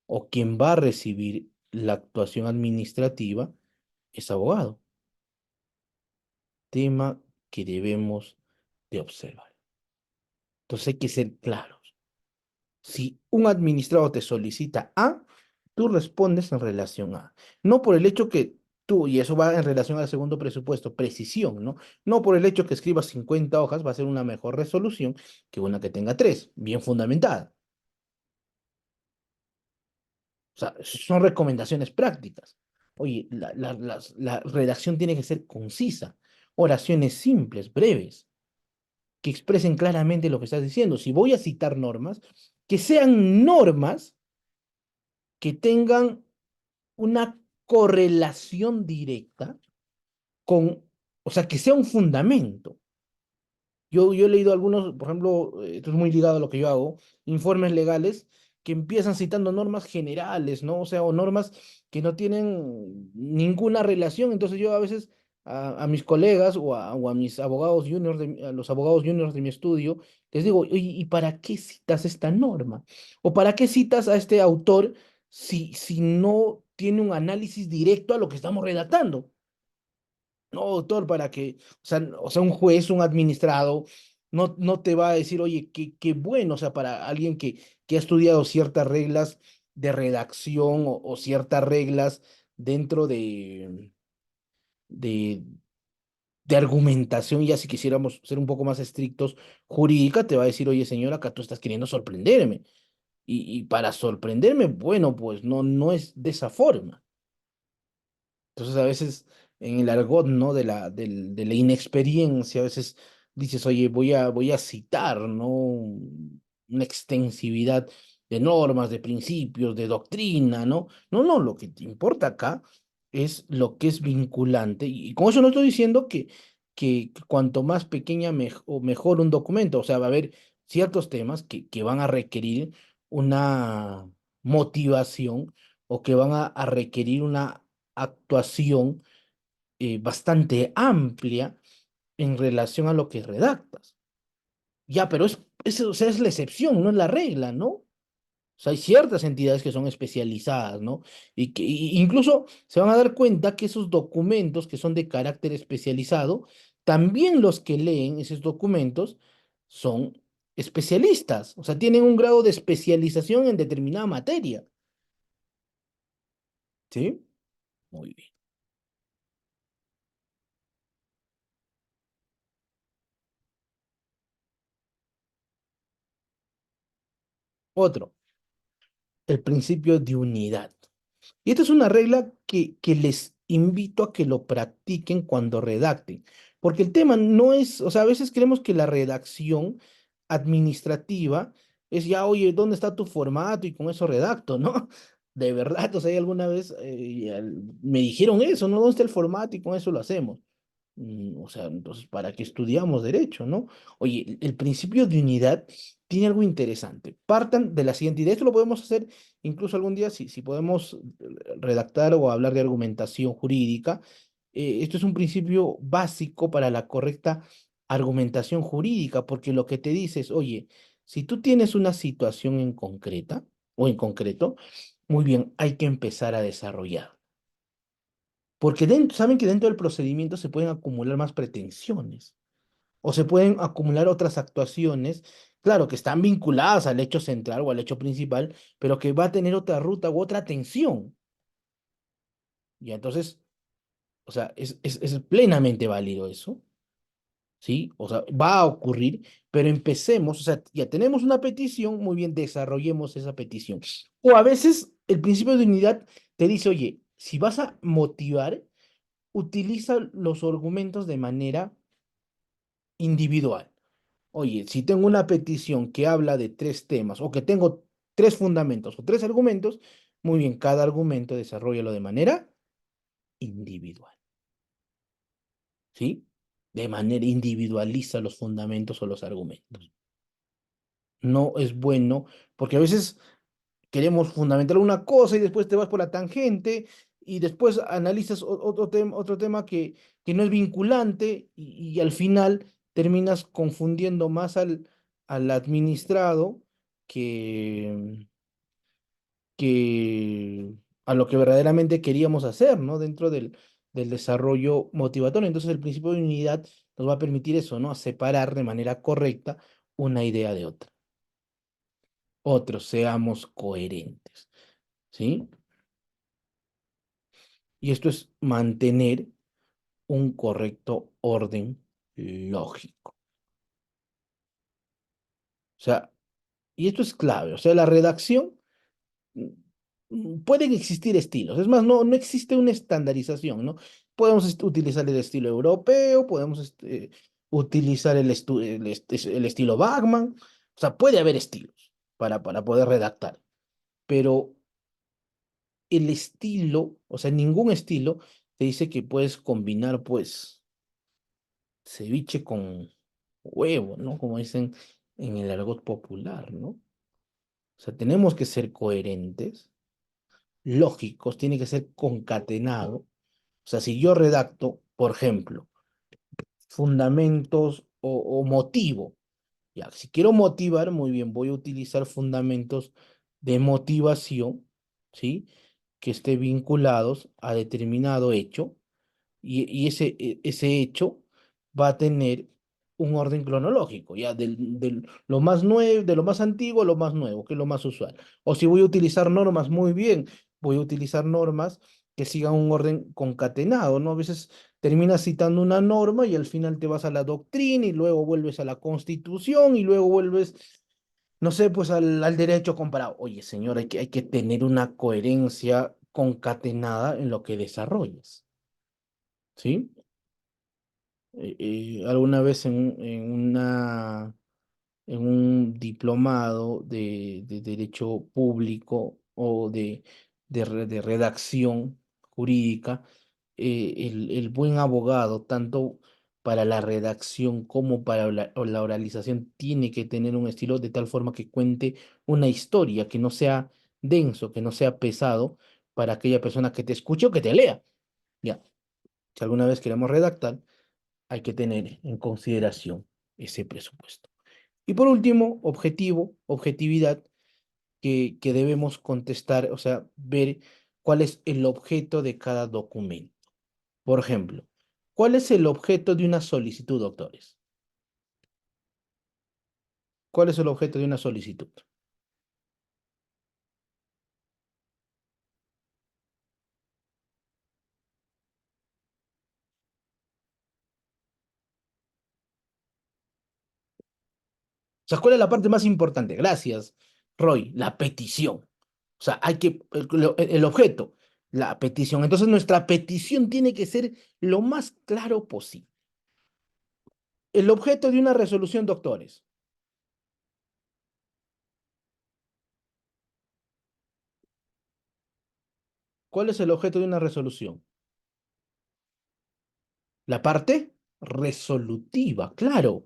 o quien va a recibir la actuación administrativa es abogado. Tema que debemos de observar. Entonces hay que ser claros. Si un administrado te solicita A, tú respondes en relación a. No por el hecho que tú, y eso va en relación al segundo presupuesto, precisión, ¿no? No por el hecho que escribas 50 hojas va a ser una mejor resolución que una que tenga 3, bien fundamentada. O sea, son recomendaciones prácticas. Oye, la redacción tiene que ser concisa, oraciones simples, breves, que expresen claramente lo que estás diciendo. Si voy a citar normas, que sean normas que tengan una correlación directa con, o sea, que sea un fundamento. Yo he leído algunos, por ejemplo, esto es muy ligado a lo que yo hago, informes legales que empiezan citando normas generales, ¿no? O sea, o normas que no tienen ninguna relación. Entonces yo a veces a mis colegas o a mis abogados juniors, a los abogados juniors de mi estudio, les digo, oye, ¿y para qué citas esta norma? ¿O para qué citas a este autor si no tiene un análisis directo a lo que estamos redactando? No, doctor, para que, o sea, un juez, un administrado, no te va a decir, oye, qué bueno, o sea, para alguien que ha estudiado ciertas reglas de redacción o ciertas reglas dentro de, de argumentación, ya si quisiéramos ser un poco más estrictos, jurídica, te va a decir, oye, señora, acá tú estás queriendo sorprenderme. Y para sorprenderme, bueno, pues no es de esa forma. Entonces a veces en el argot, ¿no? De la inexperiencia, a veces dices, oye, voy a citar, ¿no? Una extensividad de normas, de principios, de doctrina, ¿no? No, lo que te importa acá es lo que es vinculante. Y con eso no estoy diciendo que cuanto más pequeña o mejor un documento, o sea, va a haber ciertos temas que van a requerir una motivación o que van a requerir una actuación bastante amplia en relación a lo que redactas. Ya, pero o sea, es la excepción, no es la regla, ¿no? O sea, hay ciertas entidades que son especializadas, ¿no? Y que incluso se van a dar cuenta que esos documentos que son de carácter especializado, también los que leen esos documentos son especialistas, o sea, tienen un grado de especialización en determinada materia, ¿sí? Muy bien. Otro, el principio de unidad. Y esta es una regla que les invito a que lo practiquen cuando redacten, porque el tema no es, o sea, a veces creemos que la redacción administrativa es ya, oye, ¿dónde está tu formato? Y con eso redacto, ¿no? De verdad, o sea, alguna vez me dijeron eso, ¿no? ¿Dónde está el formato? Y con eso lo hacemos. O sea, entonces, ¿para qué estudiamos derecho, no? Oye, el principio de unidad tiene algo interesante. Partan de la siguiente idea. Esto lo podemos hacer incluso algún día, si podemos redactar o hablar de argumentación jurídica. Esto es un principio básico para la correcta argumentación jurídica, porque lo que te dice es, oye, si tú tienes una situación en concreta o en concreto, muy bien, hay que empezar a desarrollar. Porque saben que dentro del procedimiento se pueden acumular más pretensiones o se pueden acumular otras actuaciones, claro, que están vinculadas al hecho central o al hecho principal, pero que va a tener otra ruta u otra tensión. Y entonces, o sea, es plenamente válido eso, ¿sí? O sea, va a ocurrir, pero empecemos, o sea, ya tenemos una petición, muy bien, desarrollemos esa petición. O a veces el principio de unidad te dice, oye, si vas a motivar, utiliza los argumentos de manera individual. Oye, si tengo una petición que habla de tres temas o que tengo tres fundamentos o tres argumentos, muy bien, cada argumento desarrollalo de manera individual, ¿sí? De manera individualiza los fundamentos o los argumentos. No es bueno, porque a veces queremos fundamentar una cosa y después te vas por la tangente y después analizas otro tema que no es vinculante y al final terminas confundiendo más al administrado que, que a lo que verdaderamente queríamos hacer, ¿no? Dentro del desarrollo motivatorio. Entonces el principio de unidad nos va a permitir eso, ¿no? A separar de manera correcta una idea de otra. Otros, seamos coherentes, ¿sí? Y esto es mantener un correcto orden lógico. O sea, y esto es clave. O sea, la redacción, pueden existir estilos. Es más, no existe una estandarización, ¿no? Podemos utilizar el estilo europeo, podemos utilizar el estilo Bachmann. O sea, puede haber estilos para poder redactar. Pero el estilo, o sea, ningún estilo te dice que puedes combinar, pues, ceviche con huevo, ¿no? Como dicen en el argot popular, ¿no? O sea, tenemos que ser coherentes, lógicos, tiene que ser concatenado. O sea, si yo redacto, por ejemplo, fundamentos o motivo, ya, si quiero motivar, muy bien, voy a utilizar fundamentos de motivación, ¿sí? Que estén vinculados a determinado hecho y ese hecho va a tener un orden cronológico, ya lo más nuevo, de lo más antiguo a lo más nuevo, que es lo más usual. O si voy a utilizar normas, muy bien, voy a utilizar normas que sigan un orden concatenado, ¿no? A veces terminas citando una norma y al final te vas a la doctrina y luego vuelves a la Constitución y luego vuelves, no sé, pues al derecho comparado. Oye, señor, hay que tener una coherencia concatenada en lo que desarrollas, ¿sí? Alguna vez en un diplomado de Derecho Público o de redacción jurídica, el buen abogado, tanto para la redacción como para la oralización, tiene que tener un estilo de tal forma que cuente una historia, que no sea denso, que no sea pesado para aquella persona que te escuche o que te lea. Ya, si alguna vez queremos redactar, hay que tener en consideración ese presupuesto. Y por último, objetividad, que debemos contestar, o sea, ver cuál es el objeto de cada documento. Por ejemplo, ¿cuál es el objeto de una solicitud, doctores? ¿Cuál es el objeto de una solicitud? O sea, ¿cuál es la parte más importante? Gracias, Roy, la petición. O sea, el objeto, la petición. Entonces, nuestra petición tiene que ser lo más claro posible. El objeto de una resolución, doctores. ¿Cuál es el objeto de una resolución? La parte resolutiva, claro.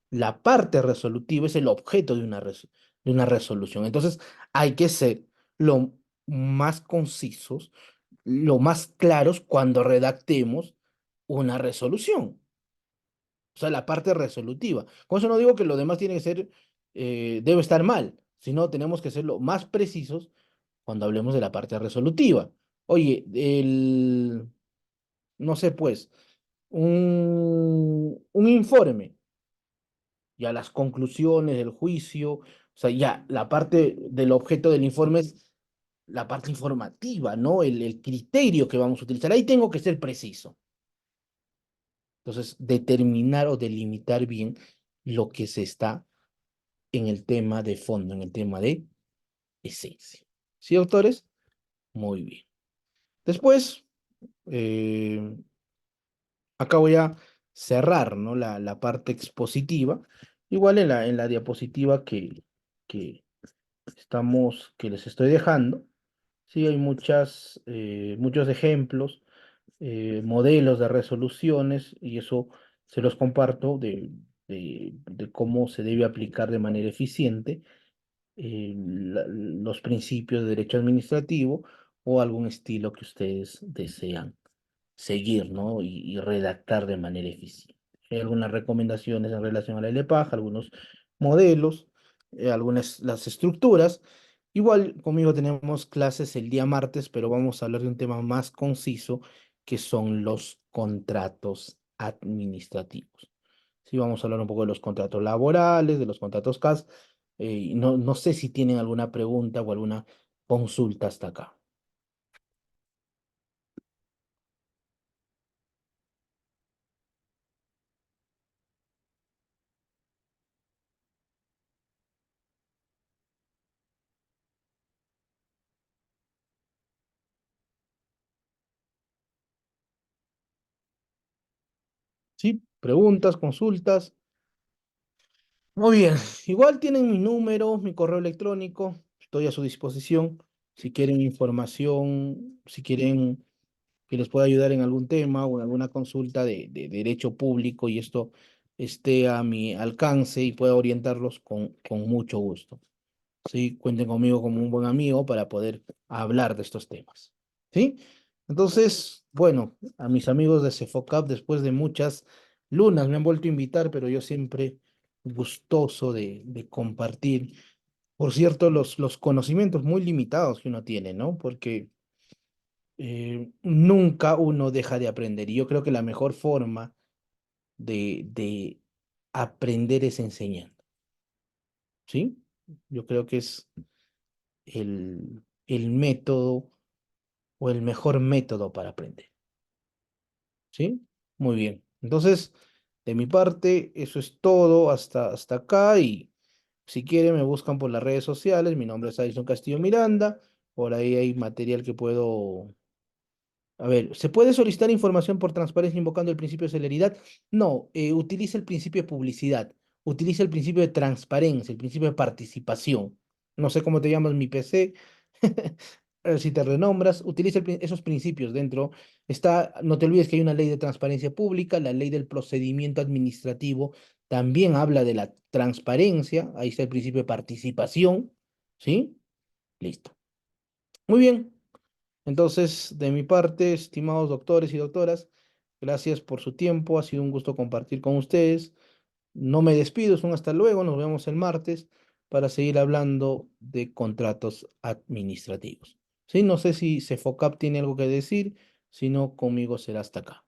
La parte resolutiva es el objeto de una resolución. Entonces, hay que ser lo más concisos, lo más claros cuando redactemos una resolución. O sea, la parte resolutiva. Con eso no digo que lo demás tiene que ser, debe estar mal, sino tenemos que ser lo más precisos cuando hablemos de la parte resolutiva. Oye, no sé, pues, un informe, ya las conclusiones del juicio, o sea, ya la parte del objeto del informe es la parte informativa, ¿no? El criterio que vamos a utilizar. Ahí tengo que ser preciso. Entonces, determinar o delimitar bien lo que se está en el tema de fondo, en el tema de esencia. ¿Sí, doctores? Muy bien. Después, eh, acá voy a cerrar, ¿no? La parte expositiva. Igual en la diapositiva que que les estoy dejando, sí hay muchos ejemplos, modelos de resoluciones, y eso se los comparto de cómo se debe aplicar de manera eficiente los principios de derecho administrativo o algún estilo que ustedes desean seguir, ¿no? Y redactar de manera eficiente. Hay algunas recomendaciones en relación a la LPAJ, algunos modelos, algunas las estructuras. Igual conmigo tenemos clases el día martes, pero vamos a hablar de un tema más conciso, que son los contratos administrativos. Sí, vamos a hablar un poco de los contratos laborales, de los contratos CAS. Y no sé si tienen alguna pregunta o alguna consulta hasta acá. ¿Sí? Preguntas, consultas. Muy bien, igual tienen mi número, mi correo electrónico, estoy a su disposición. Si quieren información, si quieren que les pueda ayudar en algún tema o en alguna consulta de derecho público y esto esté a mi alcance y pueda orientarlos con mucho gusto. Sí, cuenten conmigo como un buen amigo para poder hablar de estos temas. ¿Sí? Entonces, bueno, a mis amigos de Cefocap, después de muchas lunas, me han vuelto a invitar, pero yo siempre gustoso de compartir, por cierto, los conocimientos muy limitados que uno tiene, ¿no? Porque nunca uno deja de aprender. Y yo creo que la mejor forma de aprender es enseñando, ¿sí? Yo creo que es el método o el mejor método para aprender, ¿sí? Muy bien. Entonces, de mi parte, eso es todo hasta acá, y si quieren me buscan por las redes sociales. Mi nombre es Addison Castillo Miranda. Por ahí hay material que puedo... A ver, ¿se puede solicitar información por transparencia invocando el principio de celeridad? No, utiliza el principio de publicidad, utiliza el principio de transparencia, el principio de participación. No sé cómo te llamas mi PC, si te renombras, utiliza esos principios dentro. Está, no te olvides que hay una ley de transparencia pública, la ley del procedimiento administrativo también habla de la transparencia, ahí está el principio de participación, ¿sí? Listo. Muy bien. Entonces, de mi parte, estimados doctores y doctoras, gracias por su tiempo. Ha sido un gusto compartir con ustedes. No me despido, es un hasta luego. Nos vemos el martes para seguir hablando de contratos administrativos. Sí, no sé si Cefocap tiene algo que decir, si no, conmigo será hasta acá.